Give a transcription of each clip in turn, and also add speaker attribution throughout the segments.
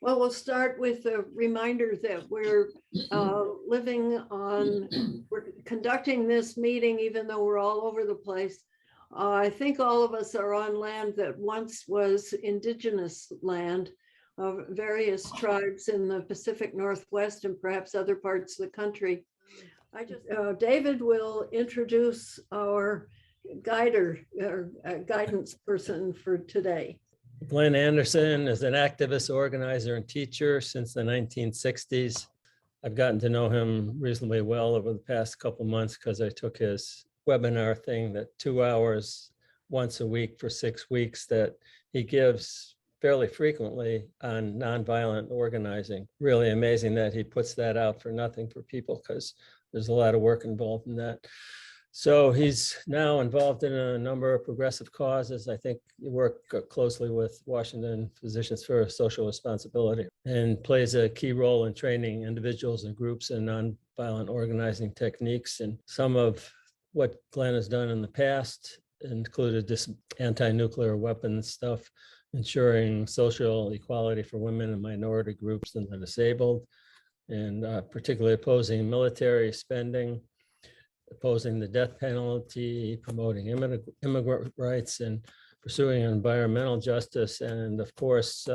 Speaker 1: Well, we'll start with a reminder that we're we're conducting this meeting, even though we're all over the place. I think all of us are on land that once was indigenous land of various tribes in the Pacific Northwest and perhaps other parts of the country. David will introduce our guidance person for today.
Speaker 2: Glen Anderson is an activist, organizer, and teacher since the 1960s. I've gotten to know him reasonably well over the past couple months because I took his webinar thing, that 2 hours once a week for 6 weeks that he gives fairly frequently on nonviolent organizing. Really amazing that he puts that out for nothing for people, because there's a lot of work involved in that. So he's now involved in a number of progressive causes. I think you work closely with Washington Physicians for Social Responsibility and plays a key role in training individuals and groups in nonviolent organizing techniques. And some of what Glenn has done in the past included this anti-nuclear weapons stuff, ensuring social equality for women and minority groups and the disabled, and particularly opposing military spending, opposing the death penalty, promoting immigrant rights, and pursuing environmental justice, and of course,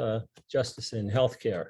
Speaker 2: justice in healthcare.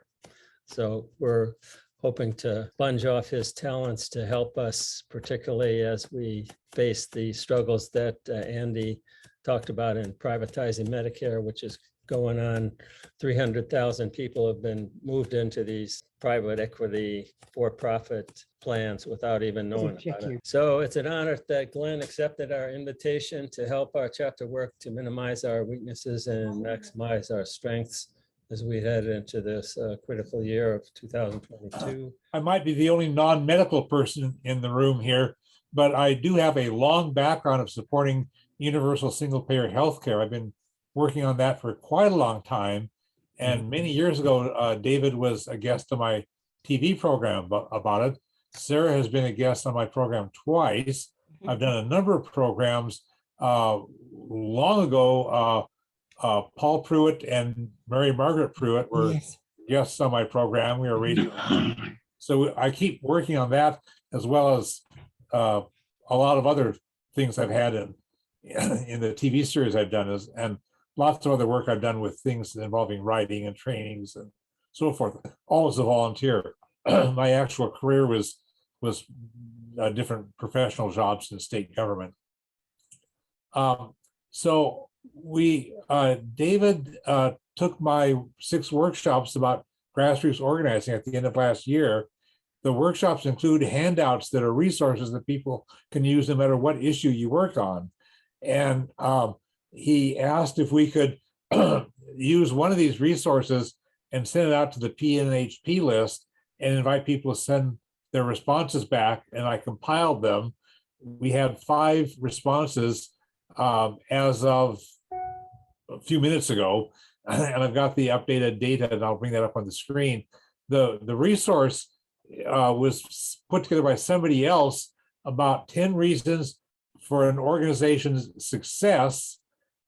Speaker 2: So we're hoping to sponge off his talents to help us, particularly as we face the struggles that Andy talked about in privatizing Medicare, which is going on. 300,000 people have been moved into these private equity for-profit plans without even knowing about it. So it's an honor that Glenn accepted our invitation to help our chapter work to minimize our weaknesses and maximize our strengths as we head into this critical year of 2022.
Speaker 3: I might be the only non-medical person in the room here, but I do have a long background of supporting universal single-payer healthcare. I've been working on that for quite a long time. And many years ago, David was a guest on my TV program about it. Sarah has been a guest on my program twice. I've done a number of programs. Long ago, Paul Pruitt and Mary Margaret Pruitt were guests on my program. We were radio. So I keep working on that, as well as a lot of other things I've had in the TV series I've done, and lots of other work I've done with things involving writing and trainings and so forth, all as a volunteer. My actual career was different professional jobs in state government. So David took my 6 workshops about grassroots organizing at the end of last year. The workshops include handouts that are resources that people can use no matter what issue you work on. And he asked if we could use one of these resources and send it out to the PNHP list and invite people to send their responses back, and I compiled them. We had 5 responses as of a few minutes ago, and I've got the updated data, and I'll bring that up on the screen. The resource was put together by somebody else about 10 reasons for an organization's success,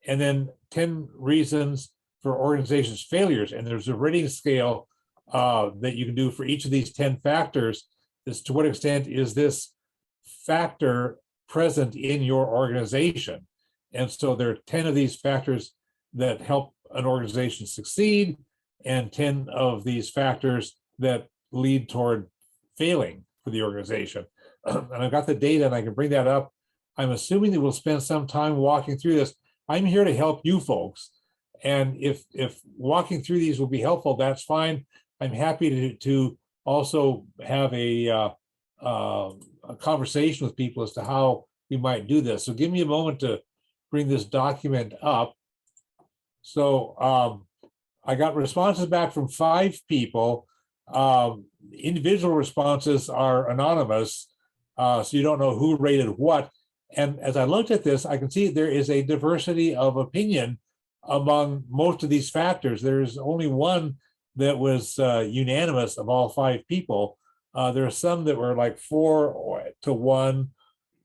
Speaker 3: and then 10 reasons for organizations' failures. And there's a rating scale that you can do for each of these 10 factors as to what extent is this factor present in your organization. And so there are 10 of these factors that help an organization succeed, and 10 of these factors that lead toward failing for the organization. And I've got the data, and I can bring that up. I'm assuming that we'll spend some time walking through this. I'm here to help you folks. And if walking through these will be helpful, that's fine. I'm happy to also have a conversation with people as to how we might do this. So give me a moment to bring this document up. So I got responses back from 5 people. Individual responses are anonymous, so you don't know who rated what. And as I looked at this, I can see there is a diversity of opinion among most of these factors. There's only one that was unanimous of all 5 people. There are some that were like 4 to 1,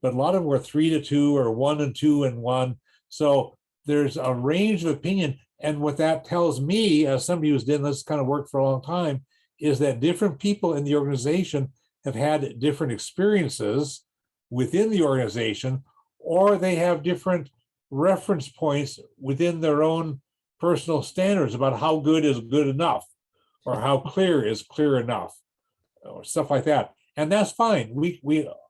Speaker 3: but a lot of them were 3 to 2 or 1 and 2 and 1. So there's a range of opinion. And what that tells me, as somebody who's done this kind of work for a long time, is that different people in the organization have had different experiences within the organization, or they have different reference points within their own personal standards about how good is good enough, or how clear is clear enough, or stuff like that. And that's fine.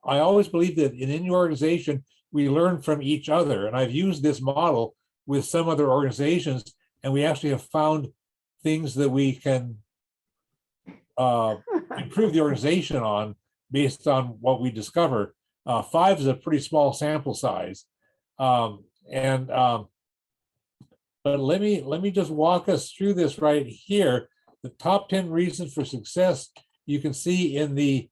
Speaker 3: I always believe that in any organization, we learn from each other. And I've used this model with some other organizations, and we actually have found things that we can improve the organization on based on what we discover. 5 is a pretty small sample size. But let me just walk us through this right here. The top 10 reasons for success, you can see in the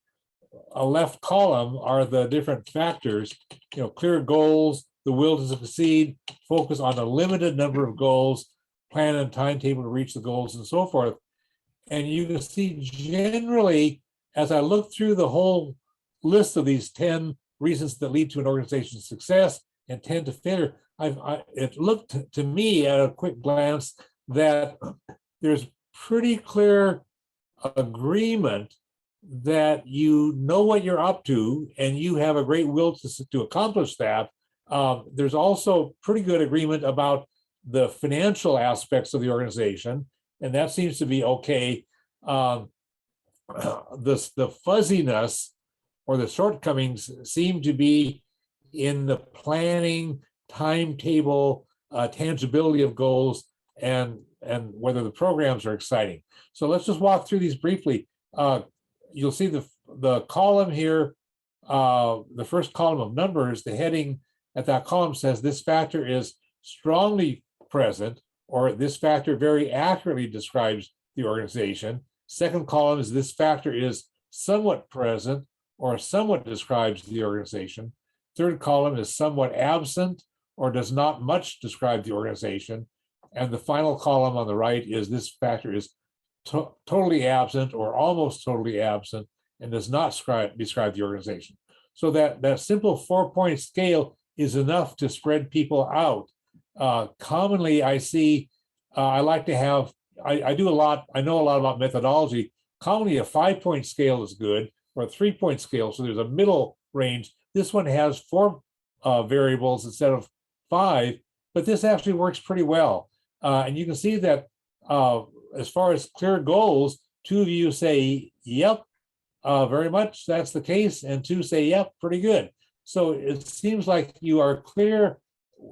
Speaker 3: left column are the different factors, clear goals, the will to succeed, focus on a limited number of goals, plan and timetable to reach the goals, and so forth. And you can see generally, as I look through the whole list of these 10 reasons that lead to an organization's success and 10 to failure, it looked to me at a quick glance that there's pretty clear agreement that you know what you're up to and you have a great will to accomplish that. There's also pretty good agreement about the financial aspects of the organization, and that seems to be okay. The fuzziness or the shortcomings seem to be in the planning, timetable, tangibility of goals, and whether the programs are exciting. So let's just walk through these briefly. You'll see the column here, the first column of numbers, the heading at that column says this factor is strongly present, or this factor very accurately describes the organization. Second column is this factor is somewhat present or somewhat describes the organization. Third column is somewhat absent or does not much describe the organization. And the final column on the right is this factor is totally absent or almost totally absent and does not describe the organization. So that simple 4-point scale is enough to spread people out. Commonly, I see, I like to have, I know a lot about methodology. Commonly, a 5-point scale is good, or a 3-point scale, so there's a middle range. This one has 4 variables instead of 5, but this actually works pretty well. And you can see that as far as clear goals, 2 of you say, yep, very much that's the case, and 2 say, yep, pretty good. So it seems like you are clear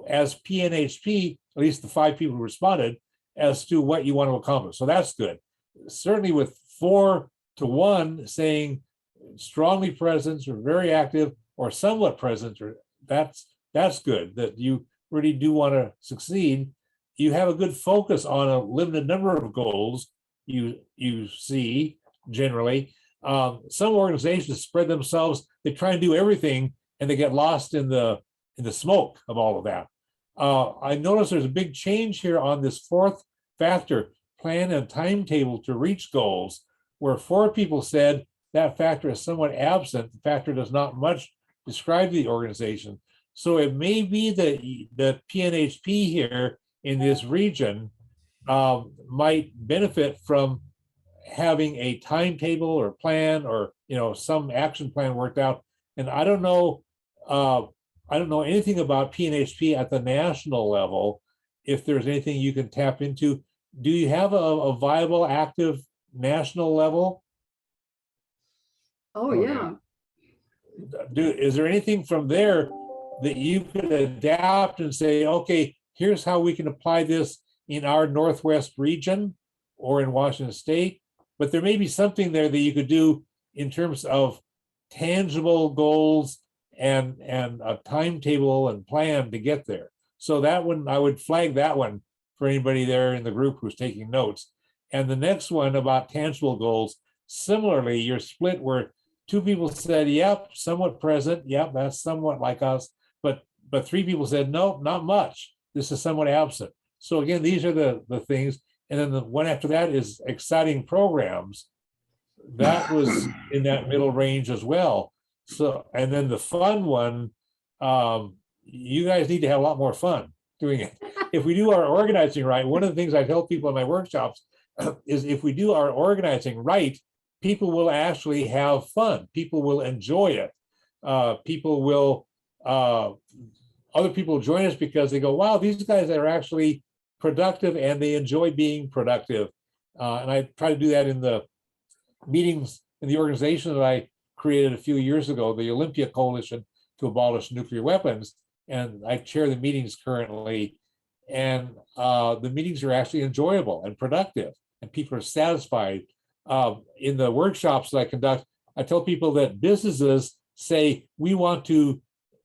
Speaker 3: as PNHP, at least the 5 people who responded, as to what you want to accomplish. So that's good. Certainly with 4 to 1 saying strongly present or very active or somewhat present, or that's good, that you really do want to succeed. You have a good focus on a limited number of goals you see generally. Some organizations spread themselves, they try and do everything and they get lost in the smoke of all of that. I notice there's a big change here on this 4th factor, plan and timetable to reach goals, where 4 people said that factor is somewhat absent. The factor does not much describe the organization. So it may be that the PNHP here in this region might benefit from having a timetable or plan or some action plan worked out. And I don't know anything about PNHP at the national level. If there's anything you can tap into, do you have a viable, active national level?
Speaker 1: Oh, yeah.
Speaker 3: Is there anything from there that you could adapt and say, okay, here's how we can apply this in our Northwest region or in Washington State? But there may be something there that you could do in terms of tangible goals and a timetable and plan to get there. So that one, I would flag that one for anybody there in the group who's taking notes. And the next one about tangible goals, similarly, you're split where 2 people said, yep, somewhat present. Yep, that's somewhat like us. But 3 people said, no, not much. This is somewhat absent. So again, these are the things. And then the one after that is exciting programs. That was in that middle range as well. So, and then the fun one, you guys need to have a lot more fun doing it. if we do our organizing right, one of the things I tell people in my workshops is if we do our organizing right, people will actually have fun. People will enjoy it. People will, other people join us because they go, wow, these guys are actually productive and they enjoy being productive. And I try to do that in the meetings in the organization that I created a few years ago, the Olympia Coalition to Abolish Nuclear Weapons. And I chair the meetings currently. And the meetings are actually enjoyable and productive, and people are satisfied. In the workshops that I conduct, I tell people that businesses say, we want to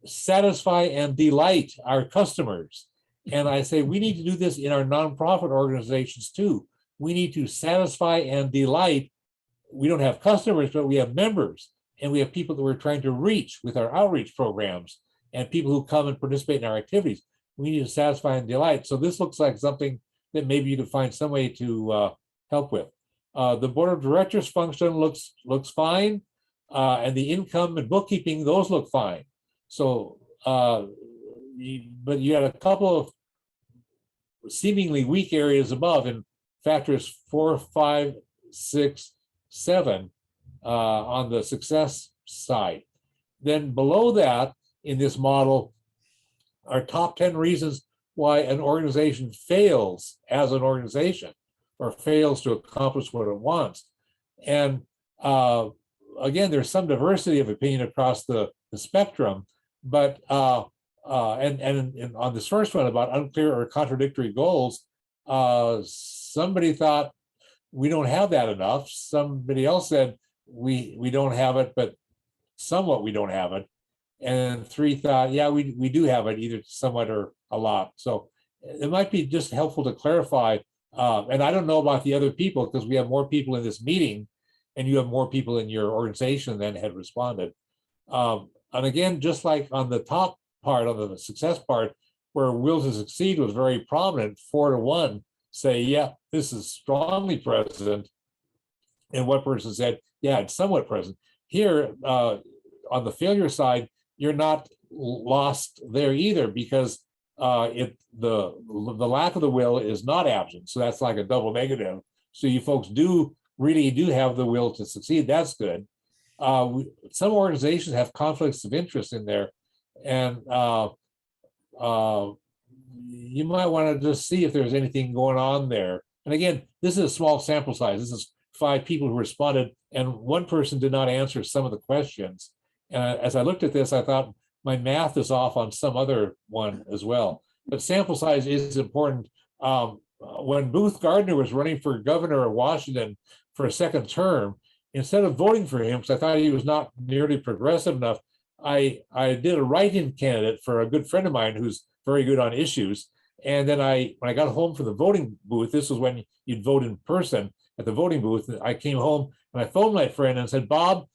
Speaker 3: satisfy and delight our customers. And I say, we need to do this in our nonprofit organizations too. We need to satisfy and delight. We don't have customers, but we have members, and we have people that we're trying to reach with our outreach programs, and people who come and participate in our activities. We need to satisfy and delight. So this looks like something that maybe you could find some way to help with. The board of directors function looks fine, and the income and bookkeeping, those look fine. So, but you had a couple of seemingly weak areas above in factors 4, 5, 6, 7 on the success side. Then below that, in this model, are top 10 reasons why an organization fails as an organization or fails to accomplish what it wants. And again, there's some diversity of opinion across the spectrum, but and on this first one about unclear or contradictory goals, somebody thought we don't have that enough. Somebody else said we don't have it, but somewhat we don't have it. And 3 thought, yeah, we do have it, either somewhat or a lot. So it might be just helpful to clarify. And I don't know about the other people, because we have more people in this meeting and you have more people in your organization than had responded. And again, just like on the top part, on the success part, where will to succeed was very prominent, 4 to 1 say, yeah, this is strongly present. And one person said, yeah, it's somewhat present. Here, on the failure side, you're not lost there either, because the lack of the will is not absent. So that's like a double negative. So you folks really do have the will to succeed. That's good. Some organizations have conflicts of interest in there, and you might want to just see if there's anything going on there. And again, this is a small sample size. This is 5 people who responded, and one person did not answer some of the questions. And as I looked at this, I thought my math is off on some other one as well. But sample size is important. When Booth Gardner was running for governor of Washington for a second term, instead of voting for him, because I thought he was not nearly progressive enough, I did a write-in candidate for a good friend of mine who's very good on issues. And then when I got home from the voting booth, this was when you'd vote in person at the voting booth, I came home and I phoned my friend and said, Bob,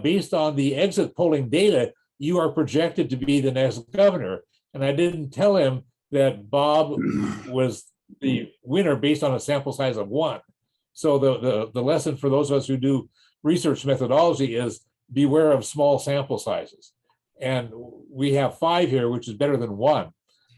Speaker 3: based on the exit polling data, you are projected to be the next governor. And I didn't tell him that Bob was the winner based on a sample size of 1. So the lesson for those of us who do research methodology is beware of small sample sizes. And we have 5 here, which is better than 1.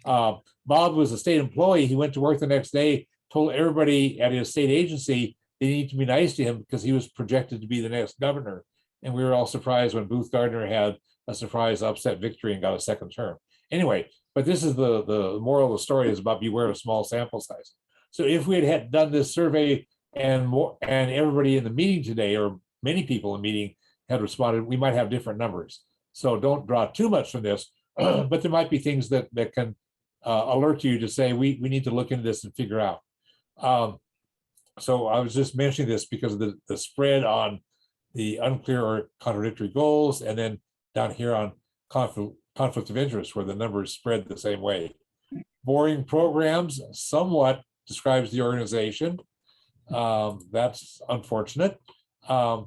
Speaker 3: Bob was a state employee. He went to work the next day, told everybody at his state agency they need to be nice to him because he was projected to be the next governor. And we were all surprised when Booth Gardner had a surprise upset victory and got a second term. Anyway, but this is the moral of the story, is about beware of small sample size. So if we had done this survey and everybody in the meeting today, or many people in the meeting, had responded, we might have different numbers. So don't draw too much from this, but there might be things that can alert you to say, we need to look into this and figure out. So I was just mentioning this because of the spread on the unclear or contradictory goals, and then down here on conflict of interest, where the numbers spread the same way. Boring programs somewhat describes the organization. That's unfortunate. And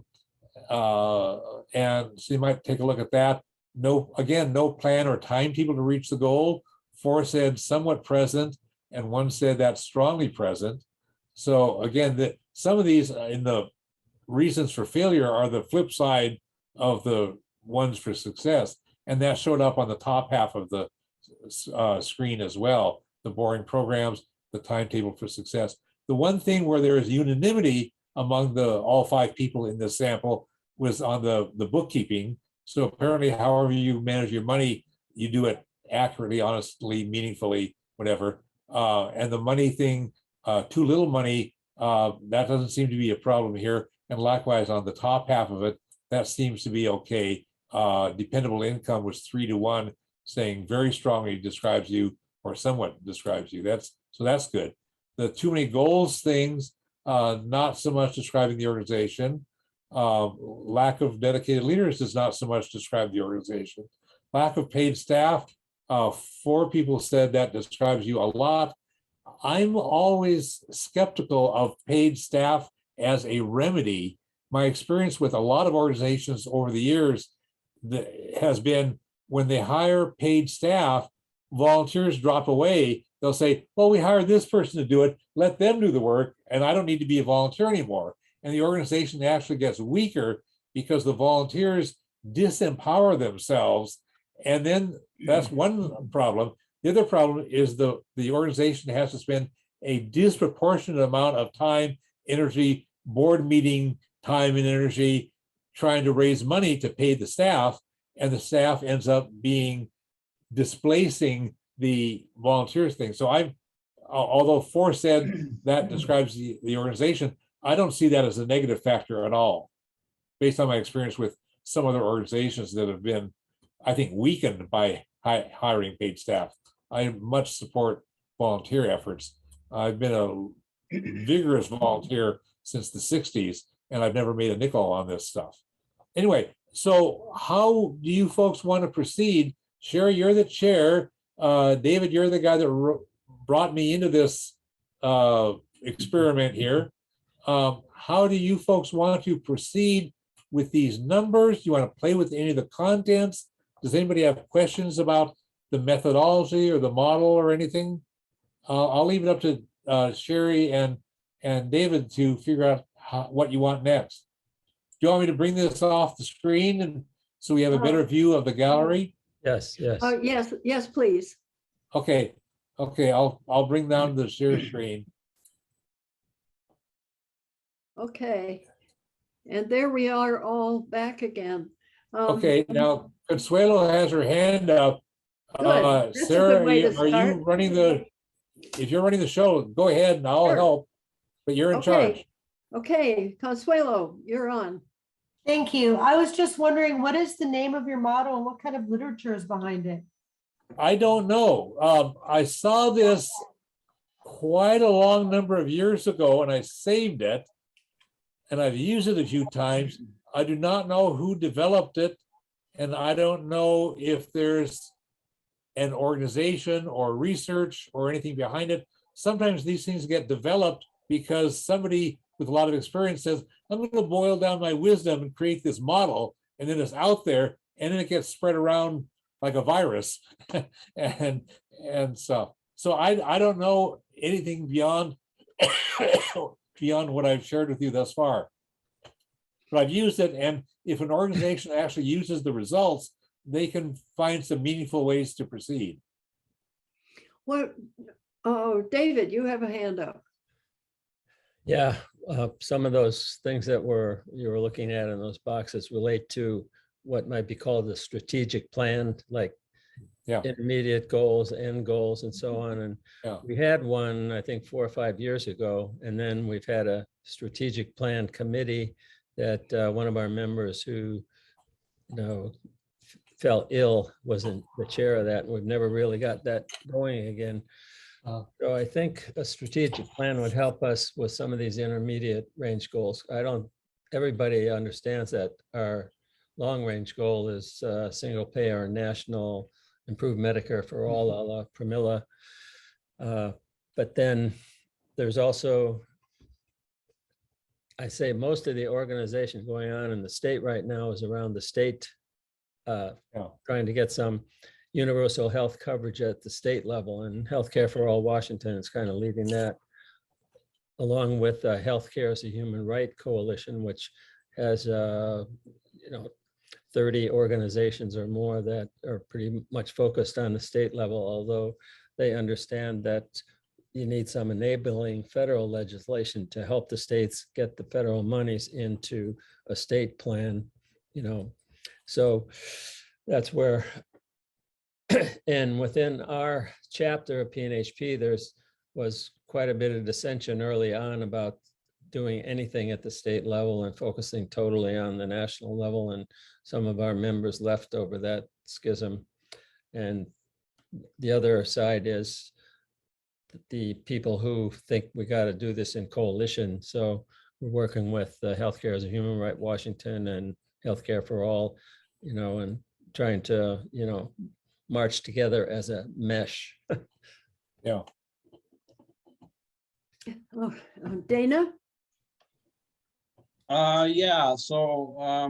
Speaker 3: so you might take a look at that. No plan or timetable to reach the goal. 4 said somewhat present, and 1 said that's strongly present. So again, some of these in the reasons for failure are the flip side of the ones for success. And that showed up on the top half of the screen as well. the boring programs, the timetable for success. The one thing where there is unanimity among all 5 people in this sample was on the bookkeeping. So apparently, however you manage your money, you do it accurately, honestly, meaningfully, whatever. And the money thing, too little money, that doesn't seem to be a problem here. And likewise, on the top half of it, that seems to be okay. Dependable income was 3 to 1, saying very strongly describes you or somewhat describes you. That's good. The too many goals things, not so much describing the organization. Lack of dedicated leaders does not so much describe the organization. Lack of paid staff, 4 people said that describes you a lot. I'm always skeptical of paid staff as a remedy. My experience with a lot of organizations over the years has been when they hire paid staff, volunteers drop away. They'll say, well, we hired this person to do it, let them do the work, and I don't need to be a volunteer anymore. And the organization actually gets weaker because the volunteers disempower themselves. And then that's one problem. The other problem is the organization has to spend a disproportionate amount of time, energy, board meeting time and energy trying to raise money to pay the staff, and the staff ends up being displacing the volunteers thing. So although 4 said that describes the organization, I don't see that as a negative factor at all, based on my experience with some other organizations that have been, I think, weakened by hiring paid staff. I much support volunteer efforts. I've been a vigorous volunteer since the 60s, and I've never made a nickel on this stuff. Anyway, so how do you folks want to proceed? Sherry, you're the chair. David, you're the guy that brought me into this experiment here. How do you folks want to proceed with these numbers? Do you want to play with any of the contents? Does anybody have questions about the methodology or the model or anything? I'll leave it up to Sherry and David to figure out what you want next. Do you want me to bring this off the screen and so we have a better view of the gallery?
Speaker 2: Yes, yes.
Speaker 1: Yes, please.
Speaker 3: Okay, I'll bring down the share screen.
Speaker 1: Okay. And there we are all back again.
Speaker 3: Okay, now Consuelo has her hand up.
Speaker 1: Good. That's a
Speaker 3: Sarah,
Speaker 1: good way to
Speaker 3: are you
Speaker 1: start.
Speaker 3: running if you're running the show, go ahead and I'll
Speaker 1: Sure.
Speaker 3: help, but you're in charge.
Speaker 1: Okay, Consuelo, you're on.
Speaker 4: Thank you. I was just wondering, what is the name of your model and what kind of literature is behind it?
Speaker 3: I don't know. I saw this quite a long number of years ago and I saved it and I've used it a few times. I do not know who developed it, and I don't know if there's an organization or research or anything behind it. Sometimes these things get developed because somebody with a lot of experience says, I'm going to boil down my wisdom and create this model, and then it's out there and then it gets spread around like a virus. and so I don't know anything beyond what I've shared with you thus far. But I've used it, and if an organization actually uses the results, they can find some meaningful ways to proceed.
Speaker 1: Well, oh, David, you have a hand up.
Speaker 2: Yeah, some of those things that you were looking at in those boxes relate to what might be called the strategic plan, like intermediate goals, end goals, and so on. And we had one, I think, 4 or 5 years ago, and then we've had a strategic plan committee that one of our members who, fell ill wasn't the chair of that, and we've never really got that going again. So I think a strategic plan would help us with some of these intermediate range goals. Everybody understands that our long range goal is single payer national improved Medicare for all, a la Pramila. But then there's also, I say most of the organization going on in the state right now is around the state, trying to get some universal health coverage at the state level, and Healthcare for All Washington is kind of leading that, along with Healthcare as a Human Right Coalition, which has 30 organizations or more that are pretty much focused on the state level, although they understand that you need some enabling federal legislation to help the states get the federal monies into a state plan, you know. So that's where, and within our chapter of PNHP, was quite a bit of dissension early on about doing anything at the state level and focusing totally on the national level. And some of our members left over that schism. And the other side is the people who think we got to do this in coalition. So we're working with Healthcare as a Human Right Washington and Healthcare for All, you know, and trying to, you know, march together as a mesh.
Speaker 3: Yeah.
Speaker 1: Oh, Dana?
Speaker 5: Yeah, so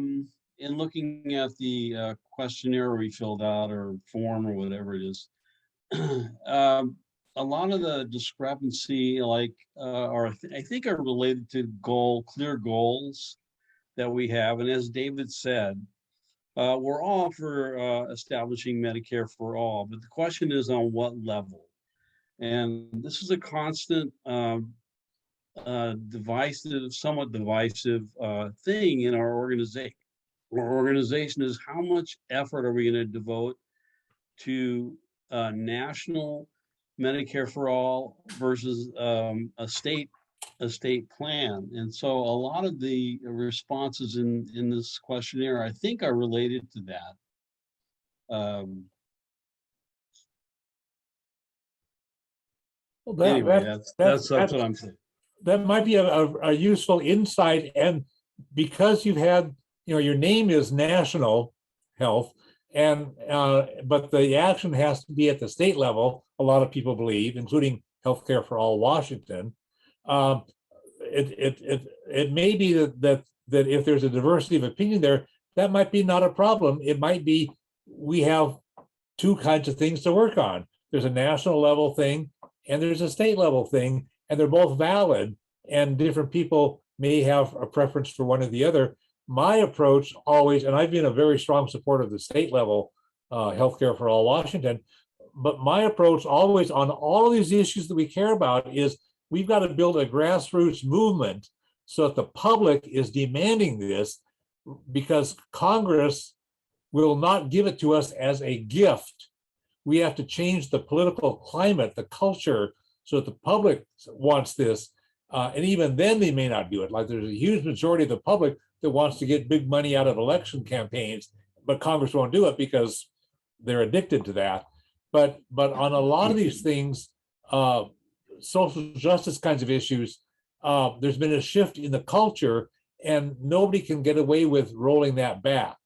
Speaker 5: in looking at the questionnaire we filled out or form or whatever it is, a lot of the discrepancy, like, I think are related to clear goals that we have. And as David said, we're all for establishing Medicare for all, but the question is on what level? And this is a constant somewhat divisive thing in our organization. Our organization is how much effort are we going to devote to national Medicare for all versus a state plan. And so a lot of the responses in this questionnaire, I think, are related to that.
Speaker 3: Well,
Speaker 5: Anyway, that's what I'm saying.
Speaker 3: That might be a useful insight. And because you've had, you know, your name is National Health, and but the action has to be at the state level, a lot of people believe, including Healthcare for All Washington. It may be that if there's a diversity of opinion there, that might be not a problem. It might be we have two kinds of things to work on. There's a national level thing and there's a state level thing, and they're both valid, and different people may have a preference for one or the other. My approach always, and I've been a very strong supporter of the state level Healthcare for All Washington, but my approach always on all of these issues that we care about is we've got to build a grassroots movement so that the public is demanding this, because Congress will not give it to us as a gift. We have to change the political climate, the culture, so that the public wants this. And even then they may not do it. Like, there's a huge majority of the public that wants to get big money out of election campaigns, but Congress won't do it because they're addicted to that. But on a lot of these things, social justice kinds of issues, there's been a shift in the culture, and nobody can get away with rolling that back.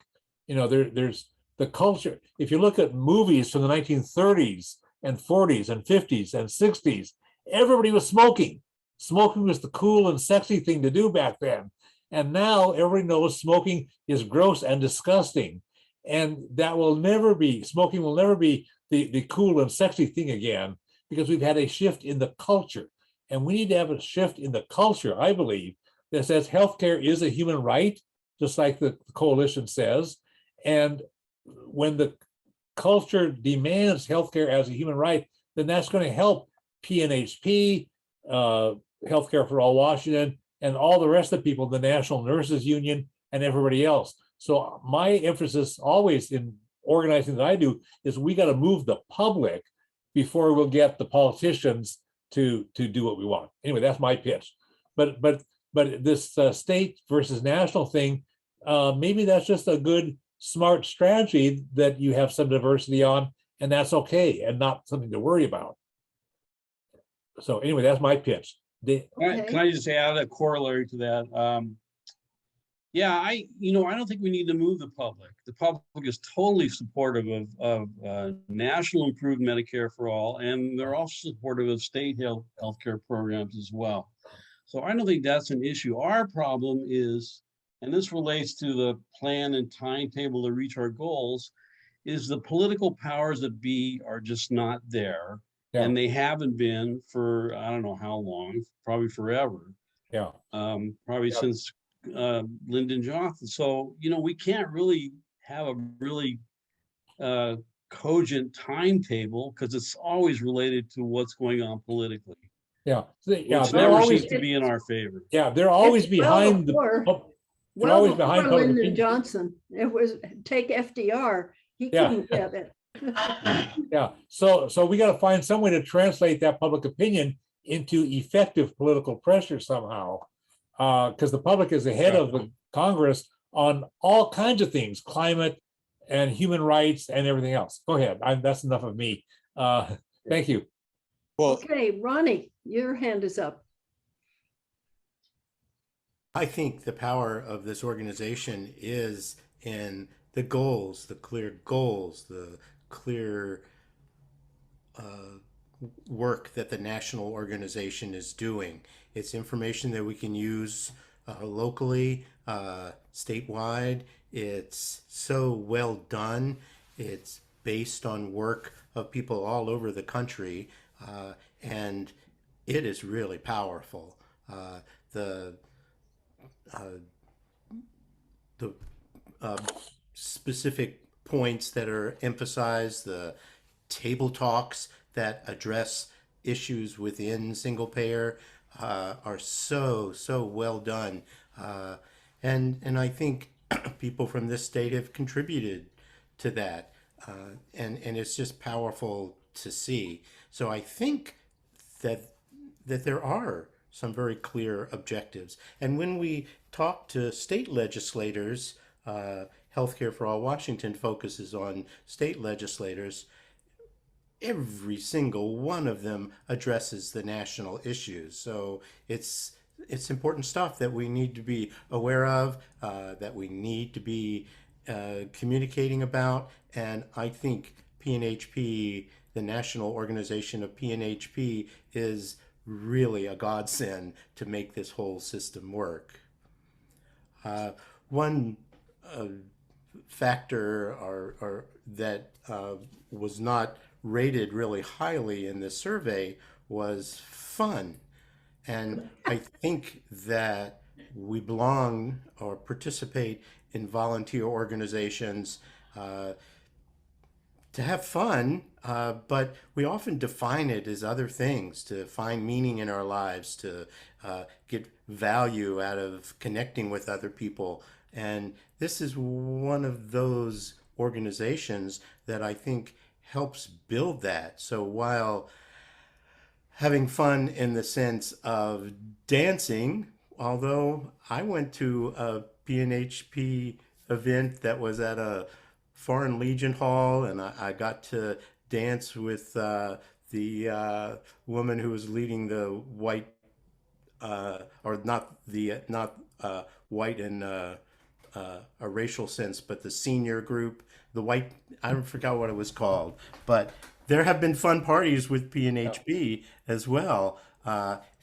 Speaker 3: You know, there's the culture. If you look at movies from the 1930s and 40s and 50s and 60s, everybody was smoking. Smoking was the cool and sexy thing to do back then. And now everybody knows smoking is gross and disgusting. And that will never be, smoking will never be the cool and sexy thing again, because we've had a shift in the culture. And we need to have a shift in the culture, I believe, that says healthcare is a human right, just like the coalition says. And when the culture demands healthcare as a human right, then that's going to help PNHP, Healthcare for All Washington, and all the rest of the people, the National Nurses Union, and everybody else. So my emphasis always in organizing that I do is we got to move the public before we'll get the politicians to do what we want. Anyway, that's my pitch. But this state versus national thing, maybe that's just a good, smart strategy that you have some diversity on, and that's okay, and not something to worry about. So anyway, that's my pitch.
Speaker 5: All right, can I just add a corollary to that? Yeah, I don't think we need to move the public. The public is totally supportive of national improved Medicare for all, and they're also supportive of state healthcare programs as well. So I don't think that's an issue. Our problem is, and this relates to the plan and timetable to reach our goals, is the political powers that be are just not there. Yeah. And they haven't been for, I don't know how long, probably forever.
Speaker 3: Yeah.
Speaker 5: Probably since Lyndon Johnson. So, we can't really have a really cogent timetable, because it's always related to what's going on politically,
Speaker 3: Yeah, yeah,
Speaker 5: which
Speaker 3: they're
Speaker 5: never
Speaker 3: always,
Speaker 5: seems to be in our favor.
Speaker 3: yeah, they're always
Speaker 1: It's well
Speaker 3: behind the,
Speaker 1: before-
Speaker 3: they're
Speaker 1: Well,
Speaker 3: always
Speaker 1: before
Speaker 3: behind public
Speaker 1: Lyndon
Speaker 3: opinion.
Speaker 1: Johnson, it was take FDR. He
Speaker 3: Yeah.
Speaker 1: couldn't get it.
Speaker 3: Yeah, so we got to find some way to translate that public opinion into effective political pressure somehow, because the public is ahead of the Congress on all kinds of things, climate and human rights and everything else. Go ahead. That's enough of me. Thank you.
Speaker 6: Well,
Speaker 1: Okay, Ronnie, your hand is up.
Speaker 6: I think the power of this organization is in the goals, the clear goals, the clear work that the national organization is doing. It's information that we can use locally, statewide. It's so well done. It's based on work of people all over the country, and it is really powerful. The specific points that are emphasized, the table talks that address issues within single payer are so well done, and I think people from this state have contributed to that, and it's just powerful to see. So I think that there are some very clear objectives. And when we talk to state legislators, Healthcare for All Washington focuses on state legislators, every single one of them addresses the national issues. So it's important stuff that we need to be aware of, that we need to be communicating about. And I think PNHP, the national organization of PNHP, is really a godsend to make this whole system work. One factor or that was not rated really highly in this survey was fun. And I think that we belong or participate in volunteer organizations to have fun, but we often define it as other things, to find meaning in our lives, to get value out of connecting with other people. And this is one of those organizations that I think helps build that. So while having fun in the sense of dancing, although I went to a PNHP event that was at a Foreign Legion Hall, and I got to dance with the woman who was leading the white, or not white in a racial sense, but the senior group, the white, I forgot what it was called, but there have been fun parties with PNHP as well,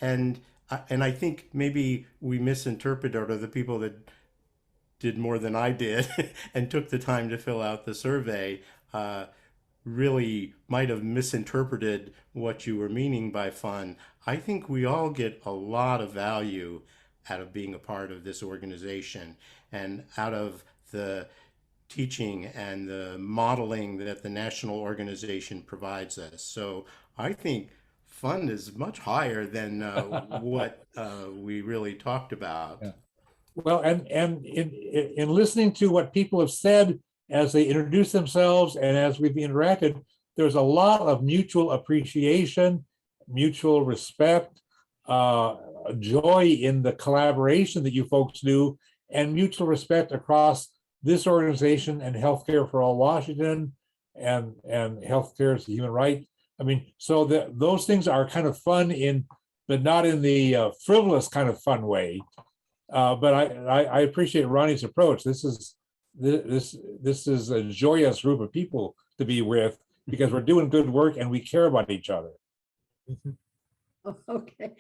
Speaker 6: and I think maybe we misinterpreted, or the people that did more than I did and took the time to fill out the survey really might have misinterpreted what you were meaning by fun. I think we all get a lot of value out of being a part of this organization and out of the teaching and the modeling that the national organization provides us. So I think fun is much higher than what we really talked about.
Speaker 3: Yeah. Well, and in listening to what people have said as they introduce themselves and as we've interacted, there's a lot of mutual appreciation, mutual respect, joy in the collaboration that you folks do, and mutual respect across this organization and Healthcare for All Washington and healthcare is a human right. I mean, so those things are kind of fun but not in the frivolous kind of fun way. But I appreciate Ronnie's approach. This is a joyous group of people to be with because we're doing good work and we care about each other.
Speaker 1: Okay.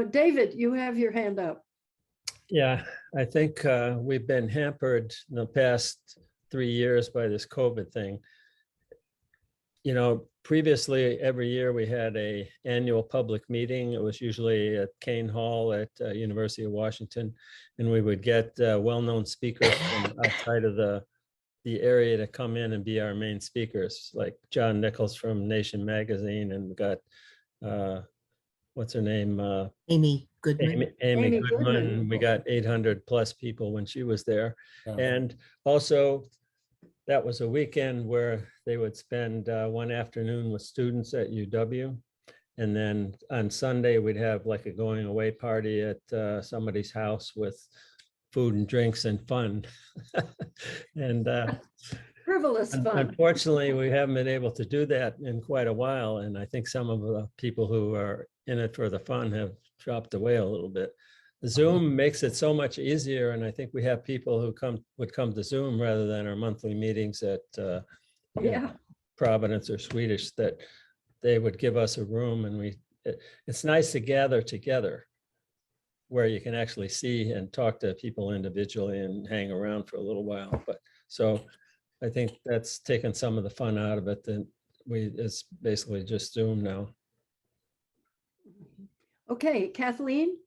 Speaker 1: David, you have your hand up.
Speaker 2: Yeah, I think we've been hampered in the past 3 years by this COVID thing. You know, previously every year we had an annual public meeting. It was usually at Kane Hall at University of Washington, and we would get well-known speakers from outside of the the area to come in and be our main speakers, like John Nichols from Nation Magazine, and we got, what's her name?
Speaker 7: Amy Goodman.
Speaker 2: Amy
Speaker 1: Amy
Speaker 2: Goodman.
Speaker 1: Goodman.
Speaker 2: We got 800 plus people when she was there.
Speaker 3: Yeah.
Speaker 2: And also, that was a weekend where they would spend one afternoon with students at UW. And then on Sunday, we'd have like a going away party at somebody's house with food and drinks and fun. And
Speaker 1: Frivolous fun.
Speaker 2: unfortunately, we haven't been able to do that in quite a while. And I think some of the people who are in it for the fun have dropped away a little bit. Zoom makes it so much easier. And I think we have people who would come to Zoom rather than our monthly meetings at
Speaker 1: Yeah.
Speaker 2: Providence or Swedish, that they would give us a room, and it's nice to gather together where you can actually see and talk to people individually and hang around for a little while. But so I think that's taken some of the fun out of it. Then it's basically just Zoom now.
Speaker 1: Okay, Kathleen?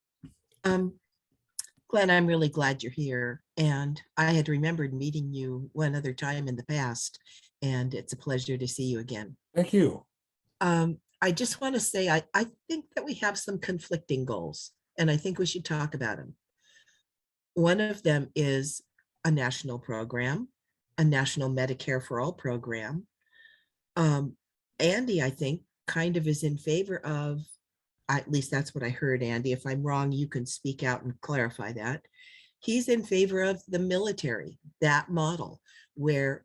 Speaker 7: Glenn, I'm really glad you're here. And I had remembered meeting you one other time in the past, and it's a pleasure to see you again.
Speaker 3: Thank you.
Speaker 7: I just want to say, I think that we have some conflicting goals, and I think we should talk about them. One of them is a national program, a national Medicare for All program. Andy, I think, kind of is in favor of, at least that's what I heard, Andy. If I'm wrong, you can speak out and clarify that. He's in favor of the military, that model where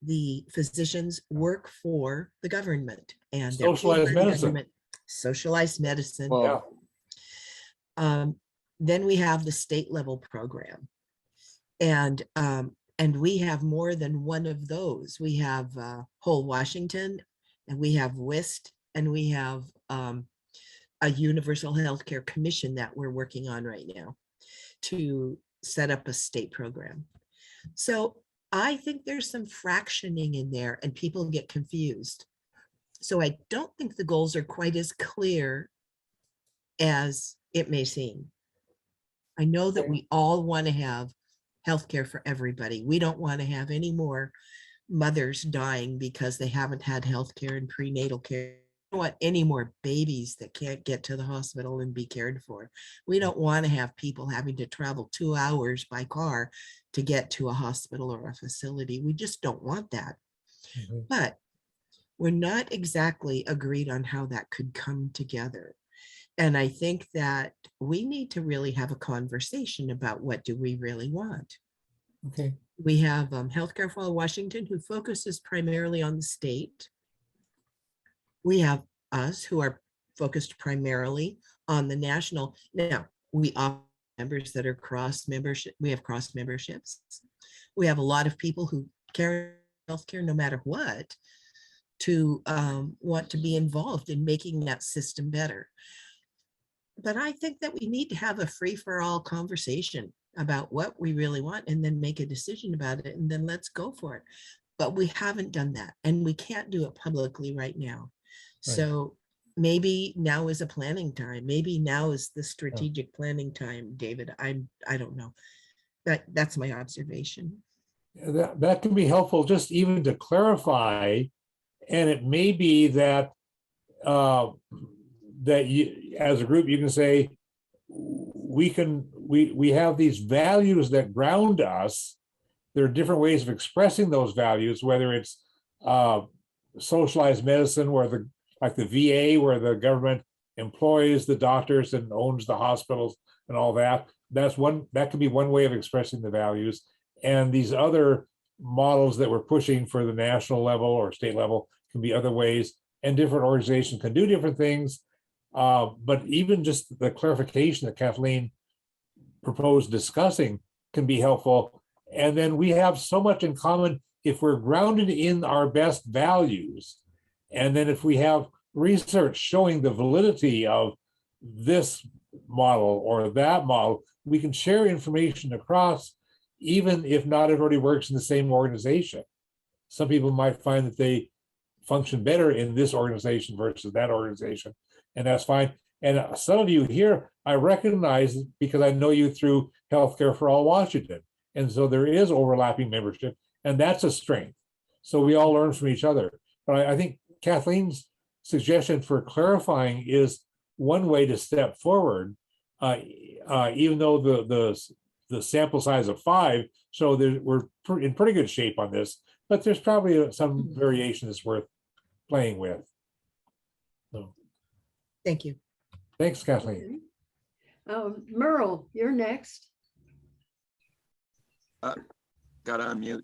Speaker 7: the physicians work for the government and they're paid
Speaker 3: Socialized
Speaker 7: by the
Speaker 3: medicine.
Speaker 7: government. Socialized medicine.
Speaker 3: Yeah.
Speaker 7: Then we have the state level program. And we have more than one of those. We have Whole Washington, and we have WIST, and we have a Universal Healthcare Commission that we're working on right now to set up a state program. So I think there's some fractioning in there and people get confused. So I don't think the goals are quite as clear as it may seem. I know that we all want to have healthcare for everybody. We don't want to have any more mothers dying because they haven't had healthcare and prenatal care. We don't want any more babies that can't get to the hospital and be cared for. We don't want to have people having to travel 2 hours by car to get to a hospital or a facility. We just don't want that.
Speaker 3: Mhm.
Speaker 7: But we're not exactly agreed on how that could come together. And I think that we need to really have a conversation about what do we really want.
Speaker 3: Okay.
Speaker 7: We have Healthcare for All Washington, who focuses primarily on the state. We have us, who are focused primarily on the national. Now, we have members that are cross membership. We have cross memberships. We have a lot of people who care healthcare no matter what, to want to be involved in making that system better. But I think that we need to have a free-for-all conversation about what we really want and then make a decision about it, and then let's go for it. But we haven't done that, and we can't do it publicly right now.
Speaker 3: Right.
Speaker 7: So maybe now is a planning time. Maybe now is the strategic planning time, David. I don't know. That's my observation.
Speaker 3: That can be helpful, just even to clarify. And it may be that that you, as a group, you can say, we have these values that ground us. There are different ways of expressing those values, whether it's socialized medicine, where like the VA, where the government employs the doctors and owns the hospitals and all that. That could be one way of expressing the values. And these other models that we're pushing for the national level or state level can be other ways, and different organizations can do different things. But even just the clarification that Kathleen proposed discussing can be helpful. And then we have so much in common if we're grounded in our best values. And then if we have research showing the validity of this model or that model, we can share information across, even if not everybody works in the same organization. Some people might find that they function better in this organization versus that organization, and that's fine. And some of you here, I recognize because I know you through Healthcare for All Washington. And so there is overlapping membership, And that's a strength. So we all learn from each other. But I think Kathleen's suggestion for clarifying is one way to step forward, even though the sample size of 5, so we're in pretty good shape on this, but there's probably some variation that's worth playing with. So,
Speaker 7: Thank you.
Speaker 3: thanks, Kathleen.
Speaker 1: Merle, you're next.
Speaker 8: Got to unmute.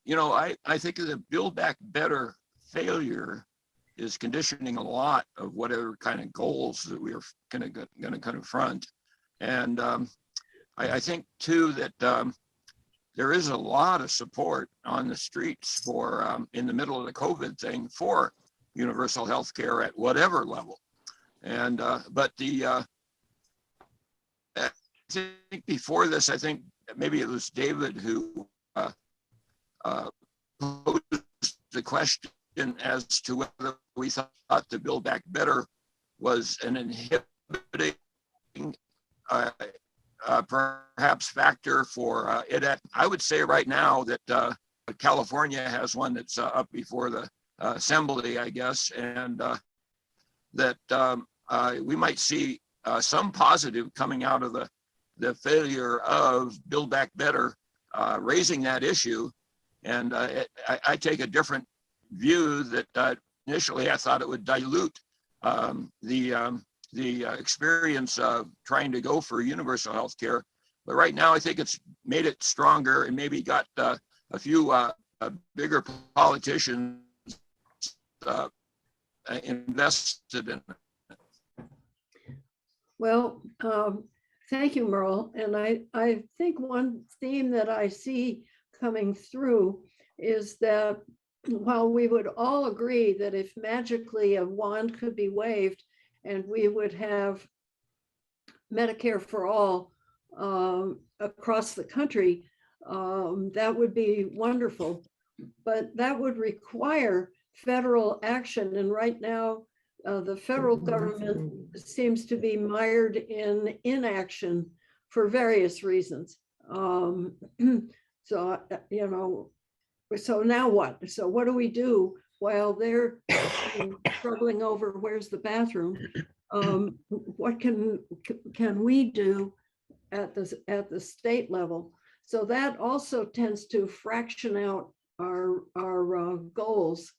Speaker 8: You know, I think the Build Back Better failure is conditioning a lot of whatever kind of goals that we are going to confront. And I think too that there is a lot of support on the streets for in the middle of the COVID thing for universal health care at whatever level. And but I think before this, I think maybe it was David who posed the question as to whether we thought the Build Back Better was an inhibiting perhaps factor for it. I would say right now that California has one that's up before the assembly, I guess, and that we might see some positive coming out of the failure of Build Back Better, raising that issue. And I take a different view that initially I thought it would dilute the experience of trying to go for universal health care. But right now, I think it's made it stronger and maybe got a few bigger politicians invested in it.
Speaker 1: Well, thank you, Merle. And I think one theme that I see coming through is that while we would all agree that if magically a wand could be waved and we would have Medicare for all across the country, that would be wonderful. But that would require federal action. And right now, the federal government seems to be mired in inaction for various reasons. So, you know, so now what? So what do we do while they're struggling over where's the bathroom? What can we do at the state level? So that also tends to fraction out our goals,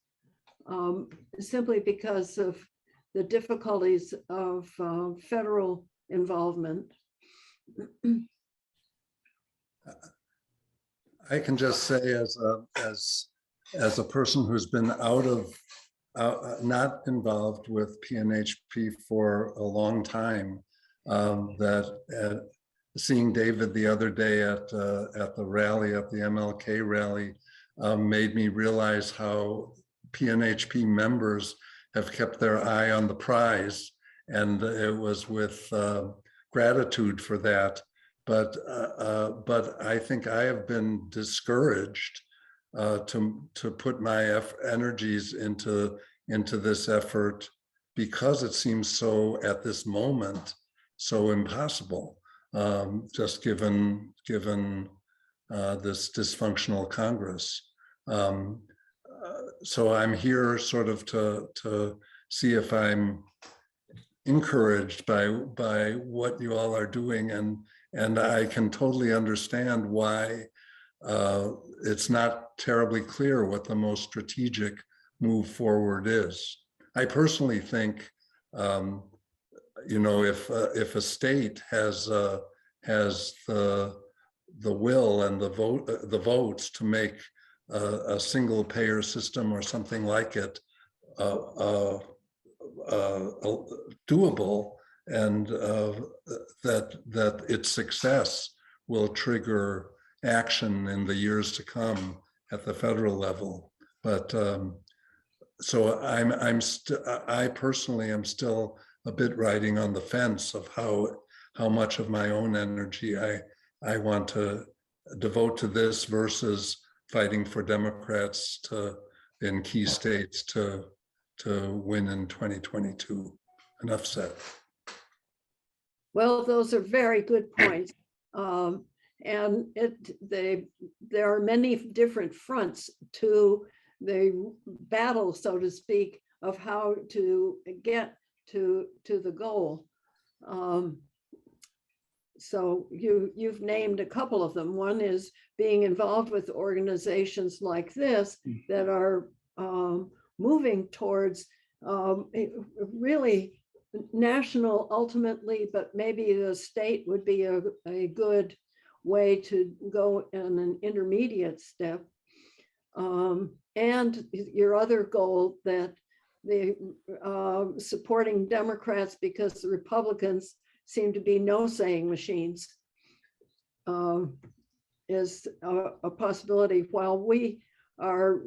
Speaker 1: simply because of the difficulties of federal involvement.
Speaker 9: I can just say, as a person who's been out of not involved with PNHP for a long time, that seeing David the other day at the rally, at the MLK rally, made me realize how PNHP members have kept their eye on the prize, and it was with gratitude for that. But I think I have been discouraged to put my energies into this effort because it seems so, at this moment, so impossible, just given this dysfunctional Congress. So I'm here sort of to see if I'm encouraged by what you all are doing, and I can totally understand why it's not terribly clear what the most strategic move forward is. I personally think, you know, if a state has the will and the votes to make a single payer system or something like it doable, and that its success will trigger action in the years to come at the federal level. But so I personally am still a bit riding on the fence of how much of my own energy I want to devote to this versus fighting for Democrats in key states to win in 2022. Enough said.
Speaker 1: Well, those are very good points. And there are many different fronts to the battle, so to speak, of how to get to the goal. So you've named a couple of them. One is being involved with organizations like this that are moving towards really national ultimately, but maybe the state would be a good way to go in an intermediate step. And your other goal that the supporting Democrats because the Republicans seem to be no-saying machines is a possibility. While we are